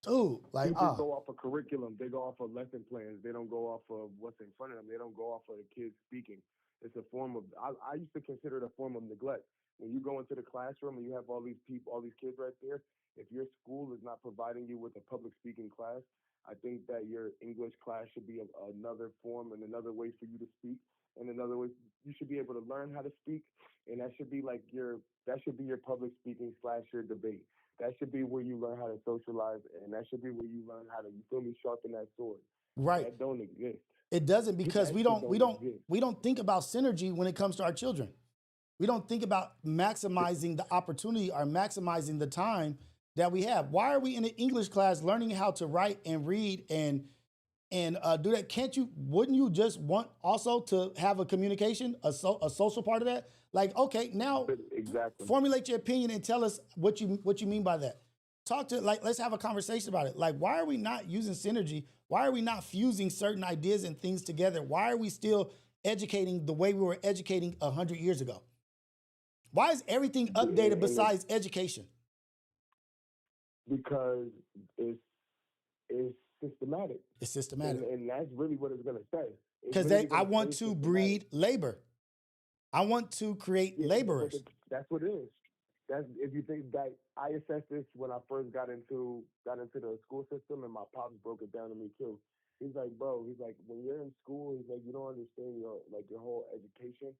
Dude, like, people go off of curriculum. They go off of lesson plans. They don't go off of what's in front of them. They don't go off of the kids speaking. It's a form of, I used to consider it a form of neglect. When you go into the classroom and you have all these people, all these kids right there, if your school is not providing you with a public speaking class, I think that your English class should be another form and another way for you to speak. And another way, you should be able to learn how to speak. And that should be like that should be your public speaking / your debate. That should be where you learn how to socialize, and that should be where you learn how to, you feel me, sharpen that sword. Right. That don't exist. It doesn't because we don't think about synergy when it comes to our children. We don't think about maximizing the opportunity or maximizing the time that we have. Why are we in an English class learning how to write and read and do that? Wouldn't you just want also to have a communication, a social part of that? Like, okay, now formulate your opinion and tell us what you mean by that. Let's have a conversation about it. Like, why are we not using synergy? Why are we not fusing certain ideas and things together? Why are we still educating the way we were educating 100 years ago? Why is everything updated besides education? Because it's systematic. It's systematic. And that's really what it's going to say. Because I want to breed labor. I want to create laborers. That's what it is. That's, if you think that, I assessed this when I first got into the school system, and my pops broke it down to me too. He's like, bro, when you're in school, he's like, you don't understand your whole education,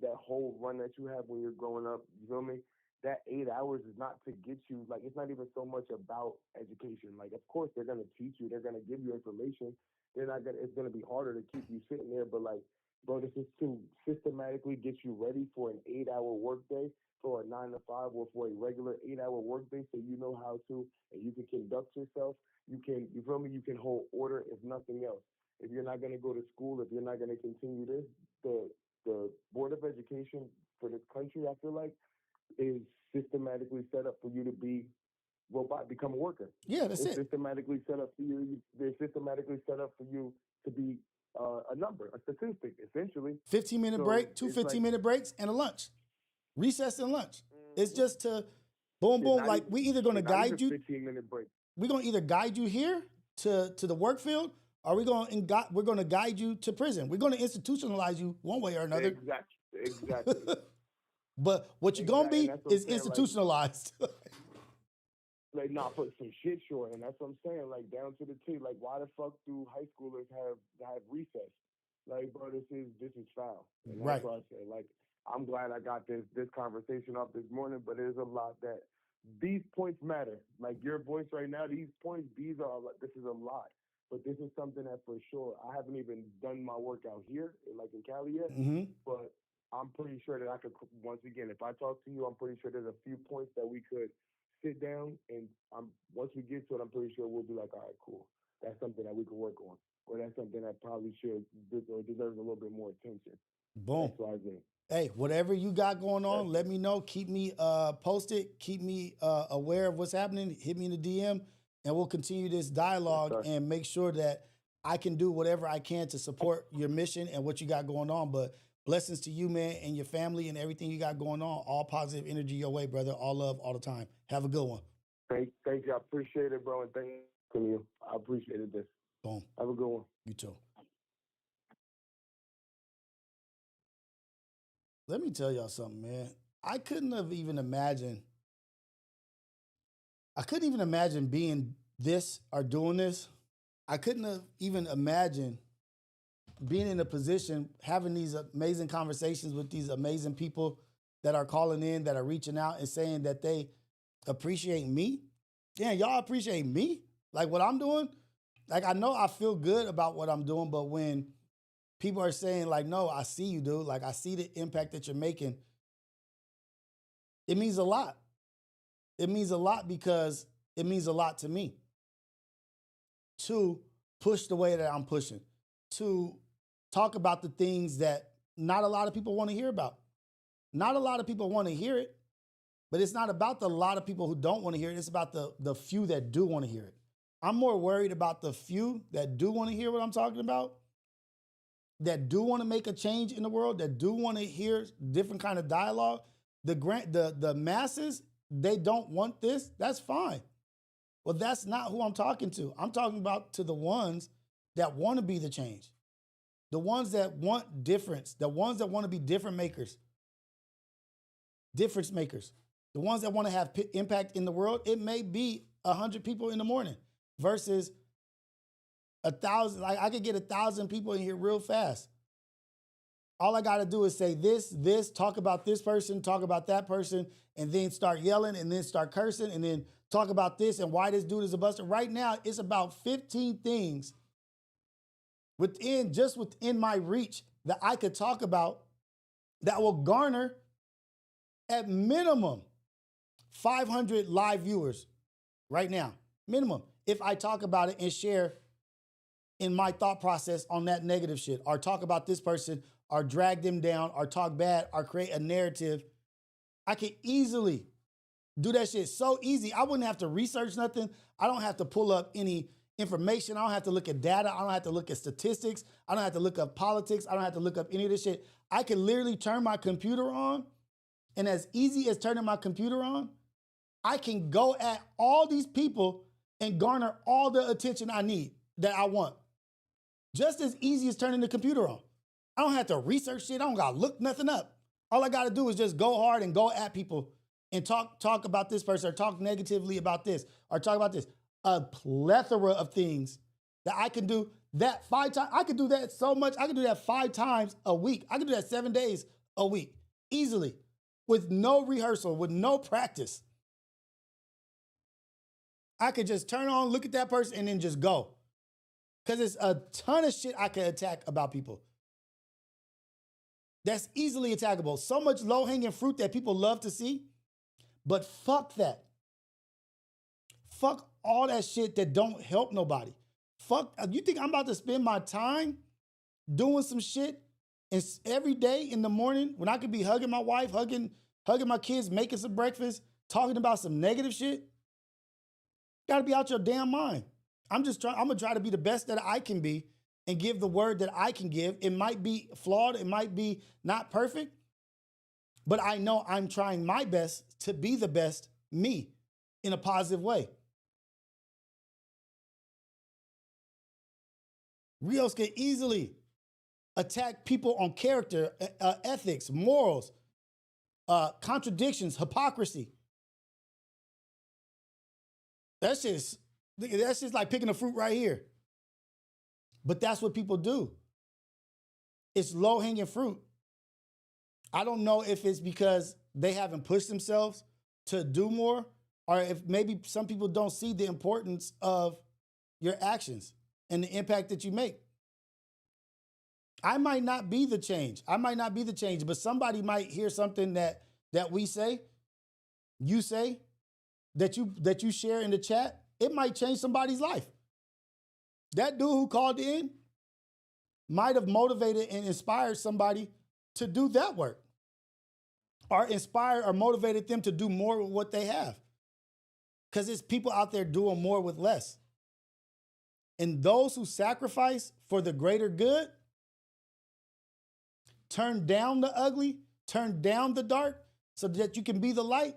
that whole run that you have when you're growing up. You feel me? That 8 hours is not to get you, like, it's not even so much about education. Like, of course, they're going to teach you. They're going to give you information. It's going to be harder to keep you sitting there. But, like, bro, this is to systematically get you ready for an 8-hour workday, for a 9 to 5, or for a regular 8-hour workday, so you know how to, and you can conduct yourself. You feel me? You can hold order, if nothing else. If you're not going to go to school, if you're not going to continue this, the Board of Education for this country, I feel like, is systematically set up for you to be become a worker. Yeah, that's it. Systematically set up for you. They're systematically set up for you to be a number, a statistic, essentially. 15-minute break, two 15-minute breaks, and a lunch. Recess and lunch. It's just to boom, boom. Like we either gonna guide you. 15-minute break. We're gonna either guide you here to the work field, or we're gonna guide you to prison. We're gonna institutionalize you one way or another. Exactly. But what you're gonna be is institutionalized. Like, not put some shit short, and that's what I'm saying. Like, down to the T. Like, why the fuck do high schoolers have recess? Like, bro, this is foul. And that's what I said. Like, I'm glad I got this conversation off this morning, but there's a lot that these points matter. Like your voice right now, these points, this is a lot. But this is something that for sure, I haven't even done my workout here, like in Cali yet. But I'm pretty sure that I could, once again, if I talk to you, I'm pretty sure there's a few points that we could sit down, and once we get to it, I'm pretty sure we'll be like, all right, cool. That's something that we can work on. Or that's something that probably should or deserves a little bit more attention. Boom. That's what I think. Hey, whatever you got going on, let me know. Keep me posted. Keep me aware of what's happening. Hit me in the DM, and we'll continue this dialogue and make sure that I can do whatever I can to support your mission and what you got going on. But blessings to you, man, and your family and everything you got going on. All positive energy your way, brother. All love, all the time. Have a good one. Thank you. I appreciate it, bro, and thank you. I appreciated this. Boom. Have a good one. You too. Let me tell y'all something, man. I couldn't even imagine being this or doing this. I couldn't have even imagined being in a position, having these amazing conversations with these amazing people that are calling in, that are reaching out and saying that they appreciate me. Yeah, y'all appreciate me? Like what I'm doing? Like, I know I feel good about what I'm doing, but when people are saying like, no, I see you, dude. Like, I see the impact that you're making. It means a lot. It means a lot because it means a lot to me. To push the way that I'm pushing. To talk about the things that not a lot of people want to hear about. Not a lot of people want to hear it, but it's not about the lot of people who don't want to hear it. It's about the few that do want to hear it. I'm more worried about the few that do want to hear what I'm talking about, that do want to make a change in the world, that do want to hear different kind of dialogue. The masses, they don't want this. That's fine. Well, that's not who I'm talking to. I'm talking about to the ones that want to be the change. The ones that want difference. The ones that want to be difference makers. The ones that want to have impact in the world. It may be 100 people in the morning versus 1,000. Like, I could get 1,000 people in here real fast. All I got to do is say this, talk about this person, talk about that person, and then start yelling and then start cursing and then talk about this and why this dude is a buster. Right now, it's about 15 things within my reach that I could talk about that will garner at minimum 500 live viewers right now. Minimum. If I talk about it and share in my thought process on that negative shit, or talk about this person, or drag them down, or talk bad, or create a narrative, I could easily do that shit so easy. I wouldn't have to research nothing. I don't have to pull up any information. I don't have to look at data. I don't have to look at statistics. I don't have to look up politics. I don't have to look up any of this shit. I can literally turn my computer on, and as easy as turning my computer on, I can go at all these people and garner all the attention I need, that I want. Just as easy as turning the computer on. I don't have to research shit. I don't got to look nothing up. All I got to do is just go hard and go at people and talk about this person, or talk negatively about this, or talk about this. A plethora of things that I can do that 5 times. I could do that so much. I could do that 5 times a week. I could do that 7 days a week easily with no rehearsal, with no practice. I could just turn on, look at that person, and then just go. Because there's a ton of shit I could attack about people. That's easily attackable. So much low-hanging fruit that people love to see. But fuck that. Fuck all that shit that don't help nobody. Fuck, you think I'm about to spend my time doing some shit every day in the morning when I could be hugging my wife, hugging my kids, making some breakfast, talking about some negative shit? Gotta be out your damn mind. I'm gonna try to be the best that I can be and give the word that I can give. It might be flawed, it might be not perfect, But I know I'm trying my best to be the best me in a positive way. Rios can easily attack people on character, ethics, morals, contradictions, hypocrisy. That's just like picking a fruit right here. But that's what people do. It's low-hanging fruit. I don't know if it's because they haven't pushed themselves to do more, or if maybe some people don't see the importance of your actions and the impact that you make. I might not be the change. But somebody might hear something that we say, you say, that you share in the chat. It might change somebody's life. That dude who called in might have motivated and inspired somebody to do that work, or inspired or motivated them to do more with what they have. Because it's people out there doing more with less. And those who sacrifice for the greater good, turn down the ugly, turn down the dark so that you can be the light,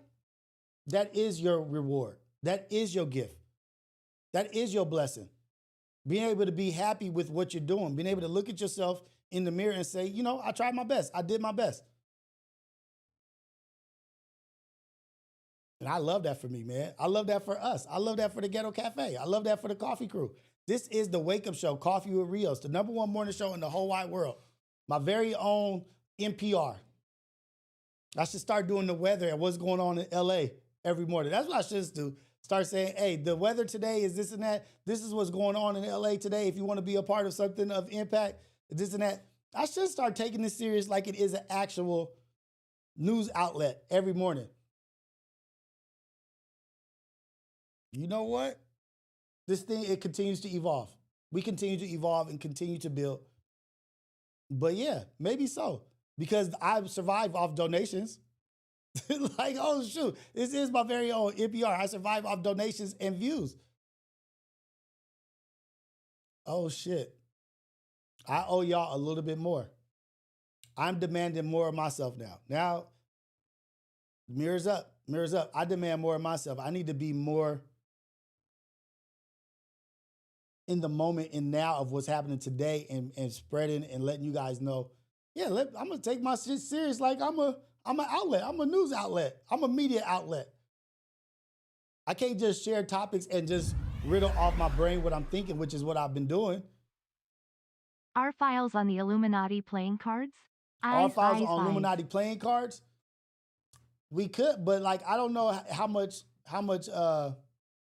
that is your reward. That is your gift. That is your blessing. Being able to be happy with what you're doing, being able to look at yourself in the mirror and say, you know, I tried my best. I did my best. And I love that for me, man. I love that for us. I love that for the Ghetto Cafe. I love that for the coffee crew. This is the Wake Up Show, Coffee with Rios, the #1 morning show in the whole wide world. My very own NPR. I should start doing the weather and what's going on in LA every morning. That's what I should do. Start saying, hey, the weather today is this and that. This is what's going on in LA today. If you want to be a part of something of impact, this and that. I should start taking this serious like it is an actual news outlet every morning. You know what? This thing, it continues to evolve. We continue to evolve and continue to build. But yeah, maybe so. Because I've survived off donations. Like, oh shoot, this is my very own NPR. I survive off donations and views. Oh shit. I owe y'all a little bit more. I'm demanding more of myself now. Now, mirrors up, mirrors up. I demand more of myself. I need to be more in the moment and now of what's happening today and spreading and letting you guys know, yeah, I'm gonna take my shit serious like I'm an outlet. I'm a news outlet. I'm a media outlet. I can't just share topics and just riddle off my brain what I'm thinking, which is what I've been doing. Are files on the Illuminati playing cards? Our files on Illuminati playing cards? We could, but like I don't know how much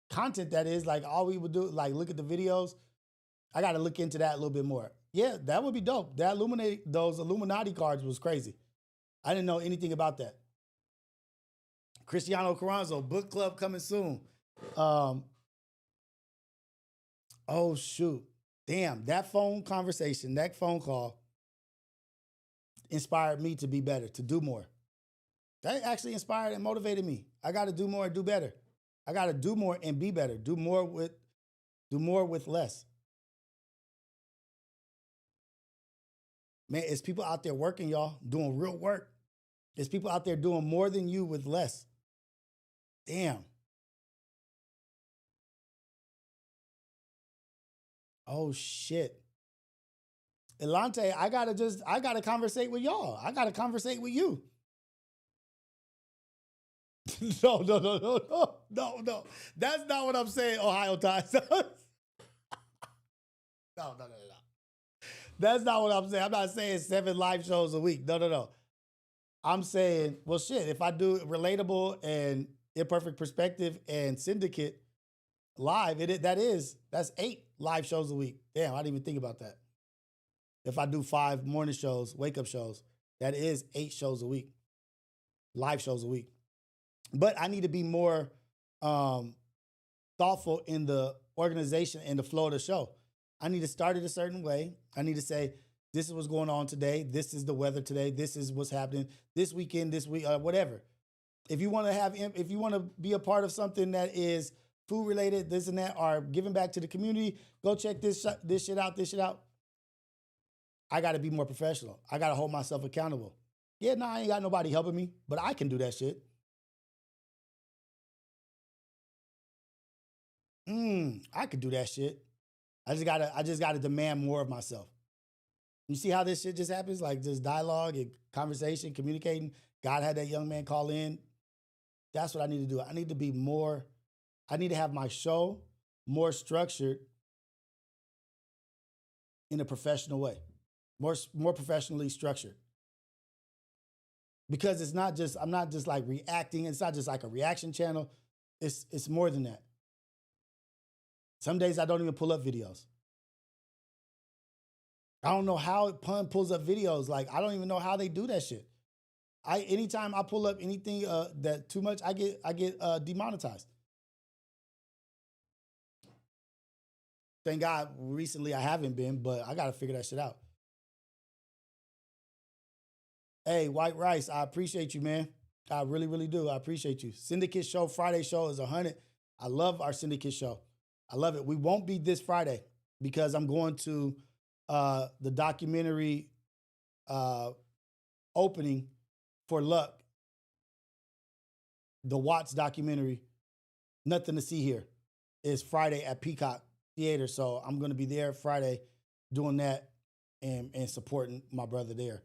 content that is. Like all we would do, like look at the videos. I got to look into that a little bit more. Yeah, that would be dope. Those Illuminati cards was crazy. I didn't know anything about that. Cristiano Carranzo, book club coming soon. Oh shoot. Damn, that phone conversation, that phone call inspired me to be better, to do more. That actually inspired and motivated me. I got to do more and do better. I got to do more and be better. Do more with less. Man, it's people out there working, y'all, doing real work. There's people out there doing more than you with less. Damn. Oh shit. Elante, I gotta conversate with y'all. I gotta conversate with you. No. That's not what I'm saying, Ohio Times. No. That's not what I'm saying. I'm not saying 7 live shows a week. No. I'm saying, well, shit, if I do Relatable and Imperfect Perspective and Syndicate live, that's 8 live shows a week. Damn, I didn't even think about that. If I do 5 morning shows, wake up shows, that is 8 shows a week, live shows a week. But I need to be more thoughtful in the organization and the flow of the show. I need to start it a certain way. I need to say, this is what's going on today. This is the weather today. This is what's happening this weekend, this week, whatever. If you want to be a part of something that is food related, this and that, or giving back to the community, go check this shit out. I got to be more professional. I got to hold myself accountable. Yeah, nah, I ain't got nobody helping me, but I can do that shit. I could do that shit. I just gotta demand more of myself. You see how this shit just happens? Like just dialogue and conversation, communicating. God had that young man call in. That's what I need to do. I need to have my show more structured in a professional way, more professionally structured. Because I'm not just like reacting. It's not just like a reaction channel. It's more than that. Some days I don't even pull up videos. I don't know how Pun pulls up videos. Like, I don't even know how they do that shit. Anytime I pull up anything that too much, I get demonetized. Thank God recently I haven't been, but I gotta figure that shit out. Hey, White Rice, I appreciate you, man. I really, really do. I appreciate you. Syndicate show, Friday show is 100. I love our Syndicate show. I love it. We won't be this Friday because I'm going to the documentary opening for Luck. The Watts documentary, Nothing to See Here, is Friday at Peacock Theater. So I'm going to be there Friday doing that and supporting my brother there.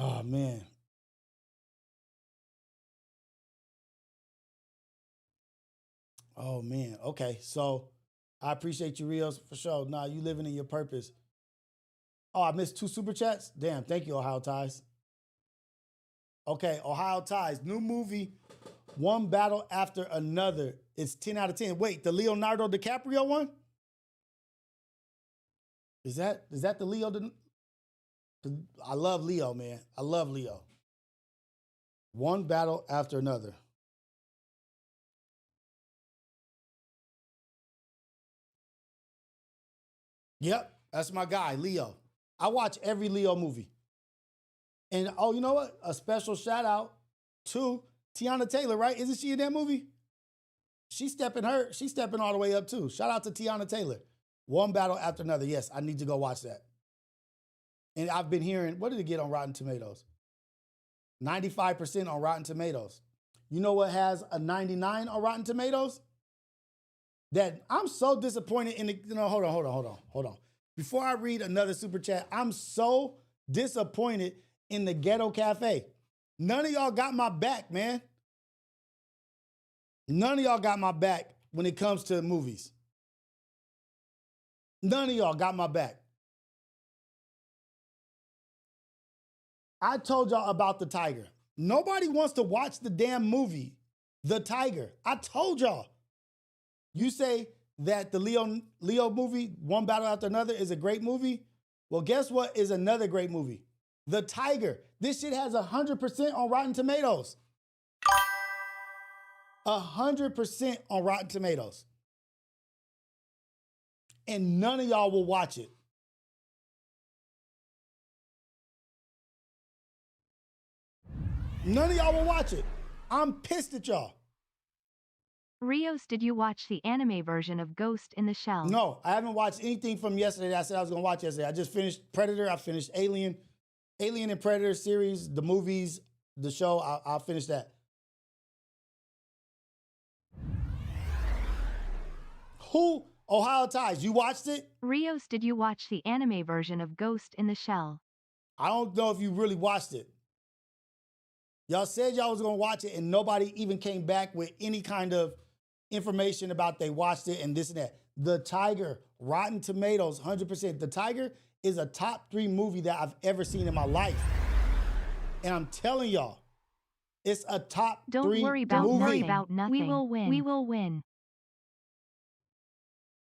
Oh, man. Oh, man. Okay. So I appreciate you, Rios, for sure. Nah, you living in your purpose. Oh, I missed 2 super chats? Damn, thank you, Ohio Ties. Okay, Ohio Ties. New movie, One Battle After Another. It's 10 out of 10. Wait, the Leonardo DiCaprio one? Is that the Leo? I love Leo, man. I love Leo. One Battle After Another. Yep, that's my guy, Leo. I watch every Leo movie. And oh, you know what? A special shout out to Tiana Taylor, right? Isn't she in that movie? She's stepping all the way up too. Shout out to Tiana Taylor. One Battle After Another. Yes, I need to go watch that. And I've been hearing, what did it get on Rotten Tomatoes? 95% on Rotten Tomatoes. You know what has a 99 on Rotten Tomatoes? That I'm so disappointed in the, hold on. Before I read another super chat, I'm so disappointed in the Ghetto Cafe. None of y'all got my back, man. None of y'all got my back when it comes to movies. None of y'all got my back. I told y'all about The Tiger. Nobody wants to watch the damn movie, The Tiger. I told y'all. You say that the Leo movie, One Battle After Another, is a great movie? Well, guess what is another great movie? The Tiger. This shit has 100% on Rotten Tomatoes. 100% on Rotten Tomatoes. And none of y'all will watch it. None of y'all will watch it. I'm pissed at y'all. Rios, did you watch the anime version of Ghost in the Shell? No, I haven't watched anything from yesterday that I said I was going to watch yesterday. I just finished Predator. I finished Alien and Predator series, the movies, the show. I'll finish that. Who? Ohio Ties, you watched it? Rios, did you watch the anime version of Ghost in the Shell? I don't know if you really watched it. Y'all said y'all was going to watch it and nobody even came back with any kind of information about they watched it and this and that. The Tiger, Rotten Tomatoes, 100%. The Tiger is a top 3 movie that I've ever seen in my life. And I'm telling y'all, it's a top 3 movie. Don't worry about nothing. We will win. We will win.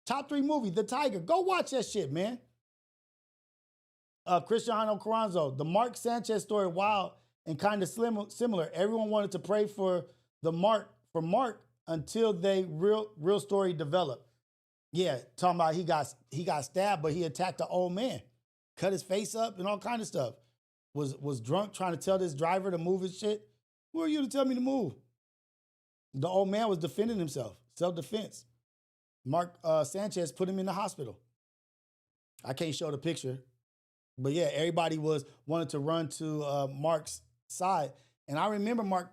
Top 3 movie, The Tiger. Go watch that shit, man. Cristiano Carranzo, the Mark Sanchez story, wild and kind of similar. Everyone wanted to pray for Mark until they real story developed. Yeah, talking about he got stabbed, but he attacked the old man, cut his face up and all kind of stuff. Was drunk trying to tell this driver to move his shit. Who are you to tell me to move? The old man was defending himself, self-defense. Mark Sanchez put him in the hospital. I can't show the picture. But yeah, everybody wanted to run to Mark's side. And I remember Mark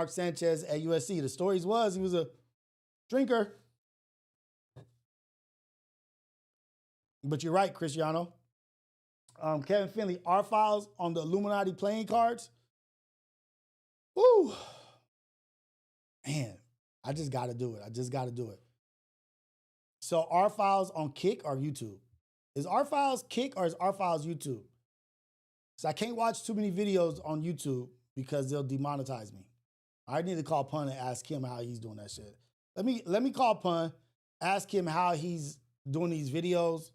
Sanchez at USC. The stories was he was a drinker. But you're right, Cristiano. Kevin Finley, our files on the Illuminati playing cards. Woo. Man, I just got to do it. So our files on Kick or YouTube? Is our files Kick or is our files YouTube? So I can't watch too many videos on YouTube because they'll demonetize me. I need to call Pun and ask him how he's doing that shit. Let me call Pun, ask him how he's doing these videos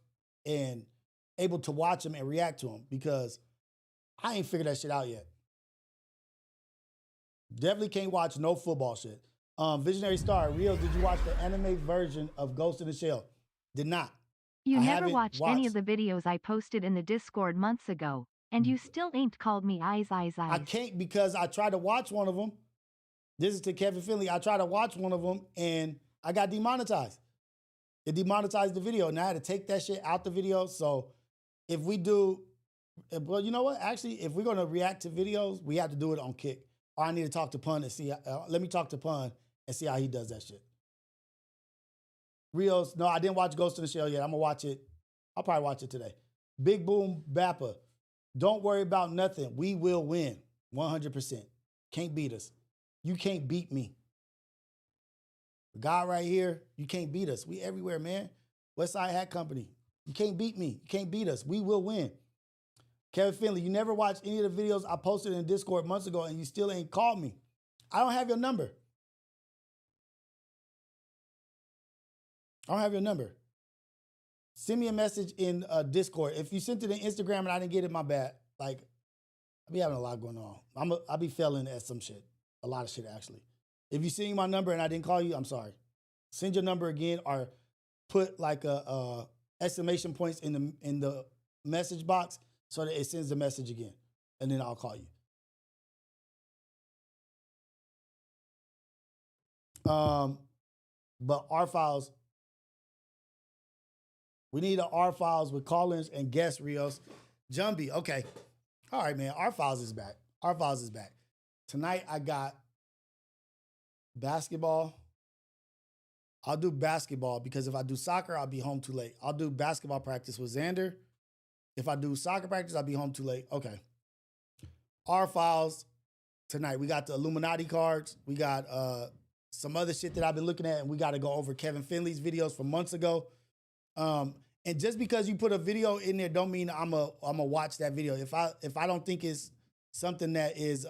and able to watch them and react to them because I ain't figured that shit out yet. Definitely can't watch no football shit. Visionary Star, Rios, did you watch the anime version of Ghost in the Shell? Did not. You never watched any of the videos I posted in the Discord months ago, and you still ain't called me eyes. I can't because I tried to watch one of them. This is to Kevin Finley. I tried to watch one of them and I got demonetized. It demonetized the video. Now I had to take that shit out the video. So if we do, well, you know what? Actually, if we're going to react to videos, we have to do it on Kick. Or I need to talk to Pun and see. Let me talk to Pun and see how he does that shit. Rios, no, I didn't watch Ghost in the Shell yet. I'm going to watch it. I'll probably watch it today. Big Boom Bappa, don't worry about nothing. We will win 100%. Can't beat us. You can't beat me. The guy right here, you can't beat us. We everywhere, man. Westside Hat Company. You can't beat me. You can't beat us. We will win. Kevin Finley, you never watched any of the videos I posted in Discord months ago and you still ain't called me. I don't have your number. I don't have your number. Send me a message in Discord. If you sent it in Instagram and I didn't get it, my bad. Like, I be having a lot going on. I be failing at some shit. A lot of shit, actually. If you send my number and I didn't call you, I'm sorry. Send your number again or put like a exclamation points in the message box so that it sends the message again. And then I'll call you. But our files, we need an R files with call-ins and guest Rios. Jumbie, okay. All right, man. Our files is back. Our files is back. Tonight I got basketball. I'll do basketball because if I do soccer, I'll be home too late. I'll do basketball practice with Xander. If I do soccer practice, I'll be home too late. Okay. Our files tonight. We got the Illuminati cards. We got some other shit that I've been looking at, and we got to go over Kevin Finley's videos from months ago. And just because you put a video in there don't mean I'm a watch that video. If I don't think it's something that is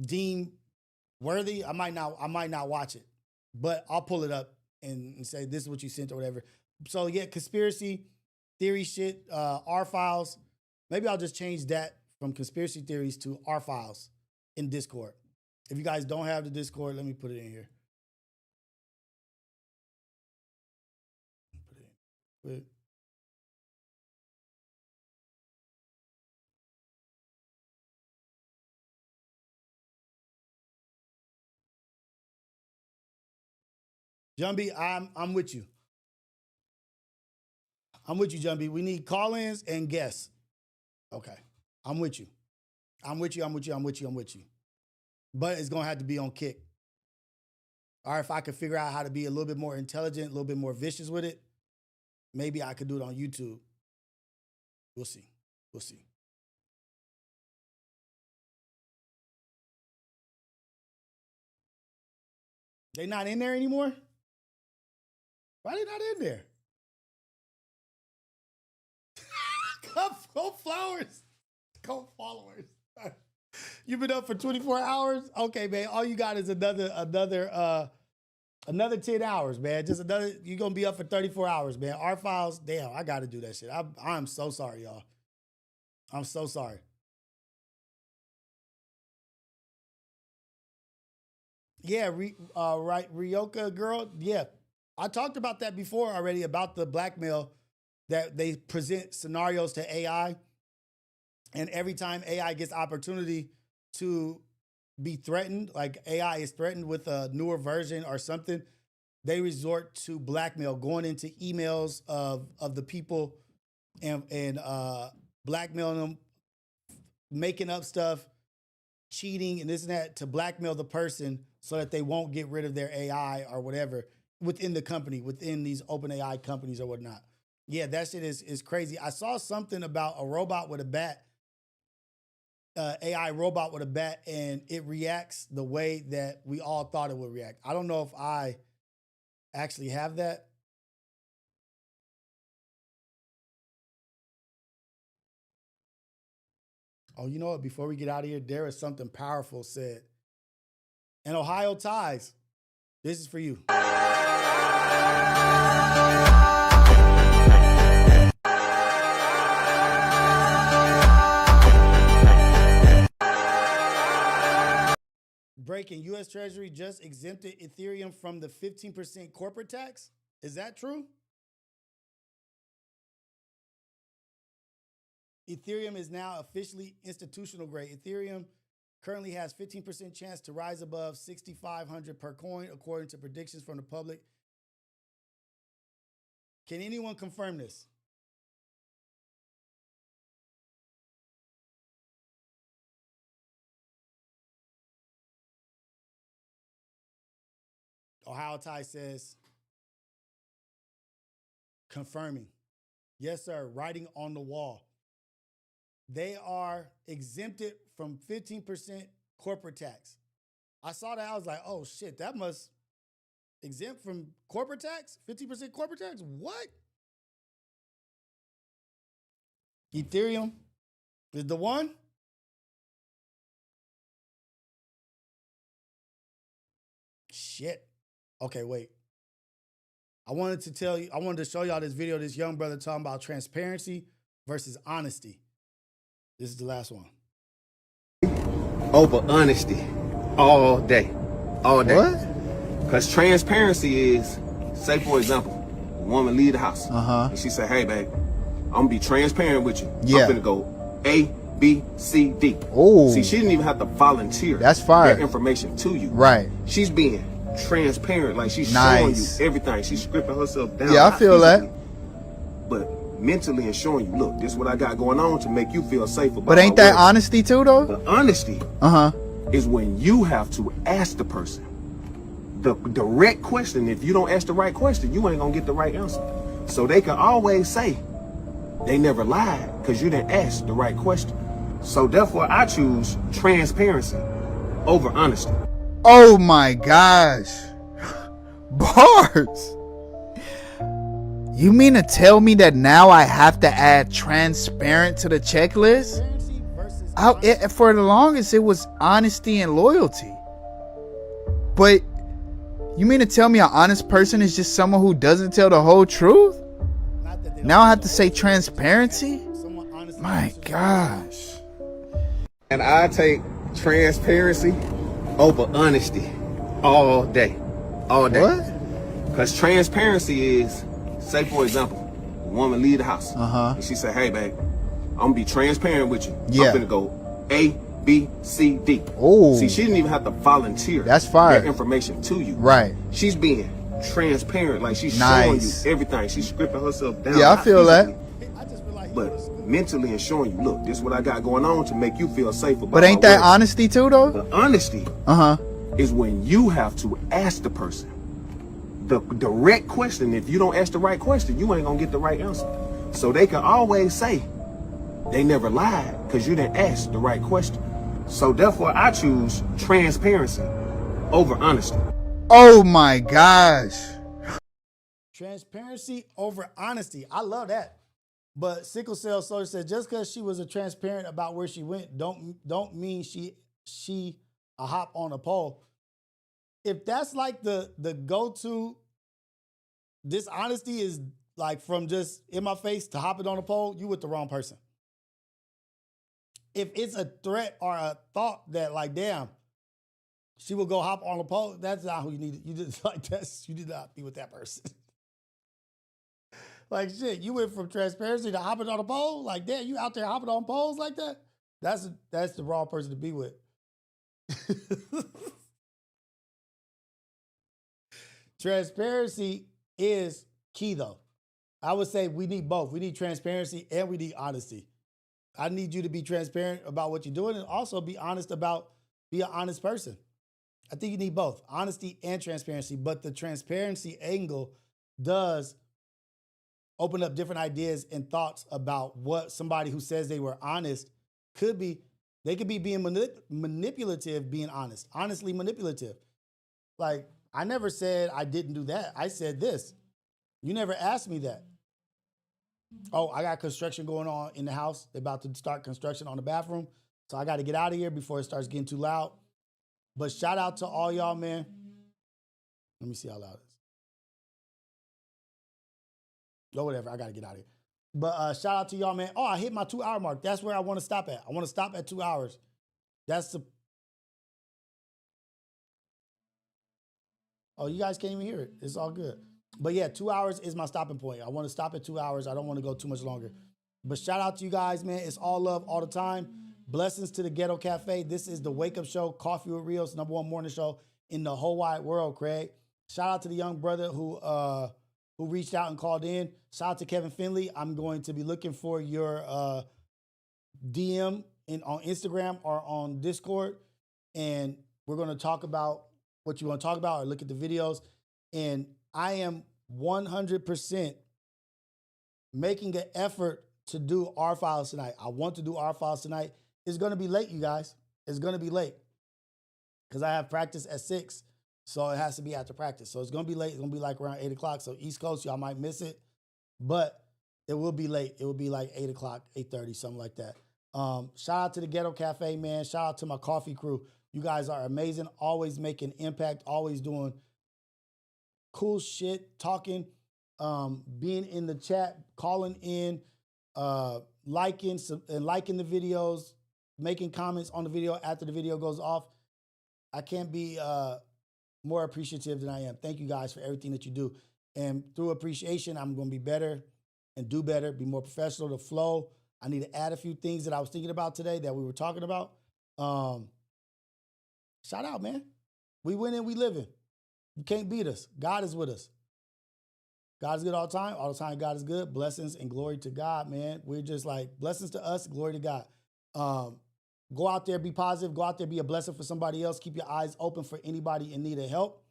deemed worthy, I might not watch it. But I'll pull it up and say this is what you sent or whatever. So yeah, conspiracy theory shit, R files. Maybe I'll just change that from conspiracy theories to R files in Discord. If you guys don't have the Discord, let me put it in here. Wait. Jumbie, I'm with you. I'm with you, Jumbie. We need call-ins and guests. Okay. I'm with you. I'm with you. But it's gonna have to be on Kick. Or if I could figure out how to be a little bit more intelligent, a little bit more vicious with it, maybe I could do it on YouTube. We'll see. They not in there anymore? Why they not in there? Go flowers. Go followers. You've been up for 24 hours? Okay, man. All you got is another 10 hours, man. Just another, you're going to be up for 34 hours, man. Our files, damn, I got to do that shit. I'm so sorry, y'all. I'm so sorry. Yeah, right, Ryoka girl. Yeah, I talked about that before already about the blackmail that they present scenarios to AI. And every time AI gets opportunity to be threatened, like AI is threatened with a newer version or something, they resort to blackmail, going into emails of the people and blackmailing them, making up stuff, cheating and this and that to blackmail the person so that they won't get rid of their AI or whatever within the company, within these open AI companies or whatnot. Yeah, that shit is crazy. I saw something about a robot with a bat, AI robot with a bat, and it reacts the way that we all thought it would react. I don't know if I actually have that. Oh, you know what? Before we get out of here, there is something powerful said. And Ohio ties. This is for you. Breaking, U.S. Treasury just exempted Ethereum from the 15% corporate tax. Is that true? Ethereum is now officially institutional grade. Ethereum currently has 15% chance to rise above 6,500 per coin, according to predictions from the public. Can anyone confirm this? Ohio Tie says, confirming. Yes, sir. Writing on the wall. They are exempted from 15% corporate tax. I saw that. I was like, oh, shit, that must exempt from corporate tax? 50% corporate tax? What? Ethereum is the one? Shit. Okay, wait. I wanted to show y'all this video of this young brother talking about transparency versus honesty. This is the last one. Over honesty all day. All day. What? Because transparency is, say for example, a woman leave the house. And she say, hey babe, I'm gonna be transparent with you. Yeah. I'm gonna go A, B, C, D. Oh. See, she didn't even have to volunteer That's fire. that information to you. Right. She's being transparent, like she's Nice. showing you everything. She's scripting herself down. Yeah, I not feel that. physically, but mentally and showing you, look, this is what I got going on to make you feel safe about But ain't my that work. honesty too, though? The honesty is when you have to ask the person the direct question. If you don't ask the right question, you ain't gonna get the right answer. So they can always say they never lied because you didn't ask the right question. So therefore, I choose transparency over honesty. Oh my gosh. Bars. You mean to tell me that now I have to add transparent to the checklist? For the longest, it was honesty and loyalty. But you mean to tell me an honest person is just someone who doesn't tell the whole truth? Now I have to say transparency? My gosh. And I take transparency over honesty all day. All day. What? Because transparency is, say for example, a woman leave the house. And she say, hey babe, I'm gonna be transparent with you. Yeah. I'm gonna go A, B, C, D. Oh. See, she didn't even have to volunteer That's fire. that information to you. Right. She's being transparent, like she's Nice. showing you everything. She's scripting herself down. Yeah, I not feel that. physically, but mentally and showing you, look, this is what I got going on to make you feel safe about But ain't my that work. honesty too, though? The honesty is when you have to ask the person the direct question. If you don't ask the right question, you ain't gonna get the right answer. So they can always say they never lied because you didn't ask the right question. So therefore, I choose transparency over honesty. Oh my gosh. Transparency over honesty. I love that. But Sickle Cell Soldier said just because she was a transparent about where she went, don't mean she a hop on a pole. If that's like the go-to, dishonesty is like from just in my face to hopping on a pole, you with the wrong person. If it's a threat or a thought that like, damn, she will go hop on a pole, that's not who you need. You just like you did not be with that person. Like shit, you went from transparency to hopping on a pole. Like, damn, you out there hopping on poles like that? That's the wrong person to be with. Transparency is key though. I would say we need both. We need transparency and we need honesty. I need you to be transparent about what you're doing and also be an honest person. I think you need both, honesty and transparency, but the transparency angle does open up different ideas and thoughts about what somebody who says they were honest could be. They could be being manipulative, being honest, honestly manipulative. Like, I never said I didn't do that. I said this. You never asked me that. Oh, I got construction going on in the house. They're about to start construction on the bathroom. So I got to get out of here before it starts getting too loud. But shout out to all y'all, man. Let me see how loud it is. No, whatever. I got to get out of here. But shout out to y'all, man. Oh, I hit my 2 hour mark. That's where I want to stop at. I want to stop at 2 hours. Oh, you guys can't even hear it. It's all good. But yeah, 2 hours is my stopping point. I want to stop at 2 hours. I don't want to go too much longer. But shout out to you guys, man. It's all love all the time. Blessings to the Ghetto Cafe. This is the Wake Up Show, Coffee with Rios, #1 morning show in the whole wide world, Craig. Shout out to the young brother who reached out and called in. Shout out to Kevin Finley. I'm going to be looking for your DM on Instagram or on Discord. And we're going to talk about what you want to talk about or look at the videos. And I am 100% making an effort to do our files tonight. I want to do our files tonight. It's going to be late, you guys. It's going to be late because I have practice at 6. So it has to be after practice. So it's going to be late. It's going to be like around 8 o'clock. So East Coast, y'all might miss it, but it will be late. It will be like 8 o'clock, 8:30, something like that. Shout out to the Ghetto Cafe, man. Shout out to my coffee crew. You guys are amazing. Always making impact. Always doing cool shit, talking, being in the chat, calling in, liking the videos, making comments on the video after the video goes off. I can't be more appreciative than I am. Thank you guys for everything that you do. And through appreciation, I'm going to be better and do better, be more professional, the flow. I need to add a few things that I was thinking about today that we were talking about. Shout out, man. We winning, we living. You can't beat us. God is with us. God is good all the time. All the time, God is good. Blessings and glory to God, man. We're just like, blessings to us, glory to God. Go out there, be positive. Go out there, be a blessing for somebody else. Keep your eyes open for anybody in need of help.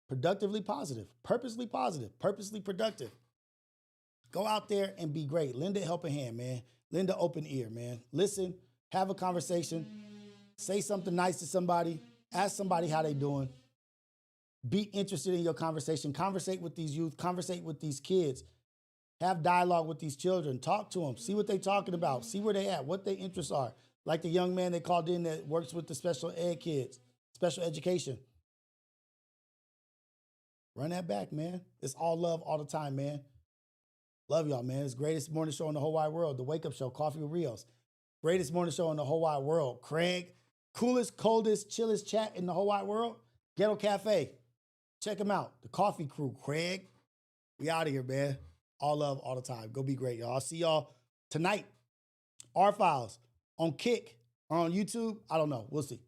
Productively positive, purposely productive. Go out there and be great. Lend a helping hand, man. Lend an open ear, man. Listen, have a conversation. Say something nice to somebody. Ask somebody how they doing. Be interested in your conversation. Conversate with these youth. Conversate with these kids. Have dialogue with these children. Talk to them. See what they're talking about. See where they at, what their interests are. Like the young man they called in that works with the special ed kids, special education. Run that back, man. It's all love all the time, man. Love y'all, man. It's the greatest morning show in the whole wide world. The Wake Up Show, Coffee with Rios. Greatest morning show in the whole wide world. Craig, coolest, coldest, chillest chat in the whole wide world. Ghetto Cafe. Check them out. The coffee crew, Craig. We out of here, man. All love, all the time. Go be great, y'all. I'll see y'all tonight. Our Files on Kick or on YouTube. I don't know. We'll see.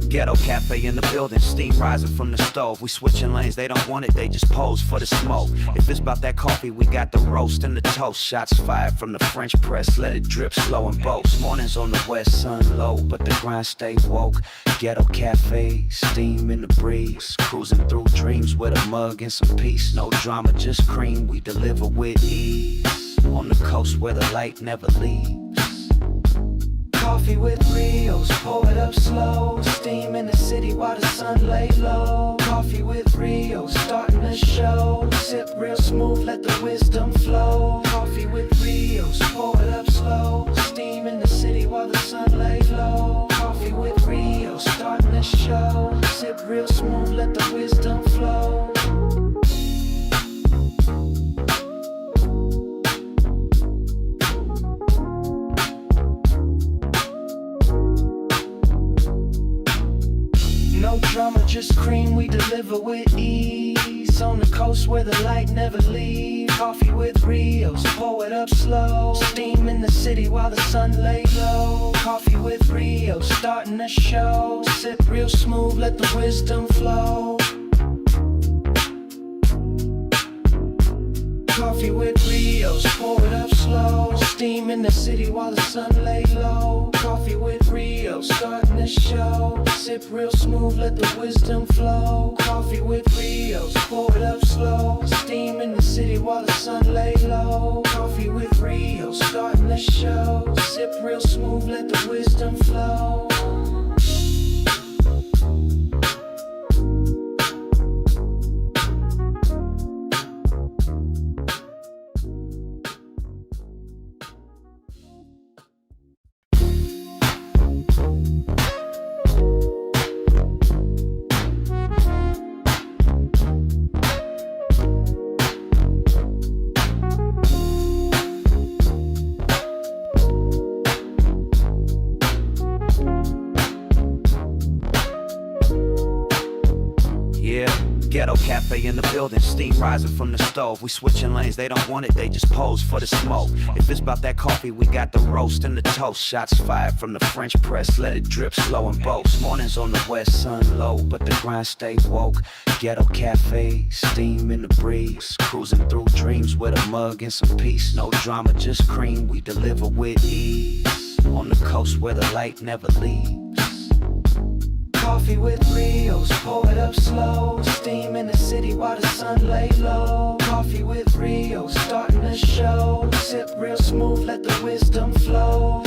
Ghetto Cafe in the building, steam rising from the stove. We switching lanes, they don't want it, they just pose for the smoke. If it's about that coffee, we got the roast and the toast. Shots fired from the French press, let it drip slow and boast. Mornings on the west, sun low, but the grind stay woke. Ghetto Cafe, steam in the breeze. Cruising through dreams with a mug and some peace. No drama, just cream, we deliver with ease. On the coast where the light never leaves. Coffee with Rios, pour it up slow. Steam in the city while the sun lay low. Coffee with Rios, starting the show. Sip real smooth, let the wisdom flow. Coffee with Rios, pour it up slow. Steam in the city while the sun lay low. Coffee with Rios, starting the show. Sip real smooth, let the wisdom flow. deliver with ease. On the coast where the light never leaves. Coffee with Rios, pour it up slow. Steam in the city while the sun lay low. Coffee with Rios, starting the show. Sip real smooth, let the wisdom flow. Coffee with Rios, pour it up slow. Steam in the city while the sun lay low. Coffee with Rios, starting the show. Sip real smooth, let the wisdom flow. Coffee with Rios, pour it up slow. Steam in the city while the sun lay low. Coffee with Rios, starting the show. Sip real smooth, let the wisdom flow. Ghetto cafe in the building, steam rising from the stove. We switching lanes, they don't want it, they just pose for the smoke. If it's about that coffee, we got the roast and the toast. Shots fired from the French press, let it drip slow and boast. Mornings on the west, sun low, but the grind stay woke. Ghetto cafe, steam in the breeze. Cruising through dreams with a mug and some peace. No drama, just cream, we deliver with ease. On the coast where the light never leaves. Coffee with Rios, pour it up slow. Steam in the city while the sun lay low. Coffee with Rios, starting the show. Sip real smooth, let the wisdom flow.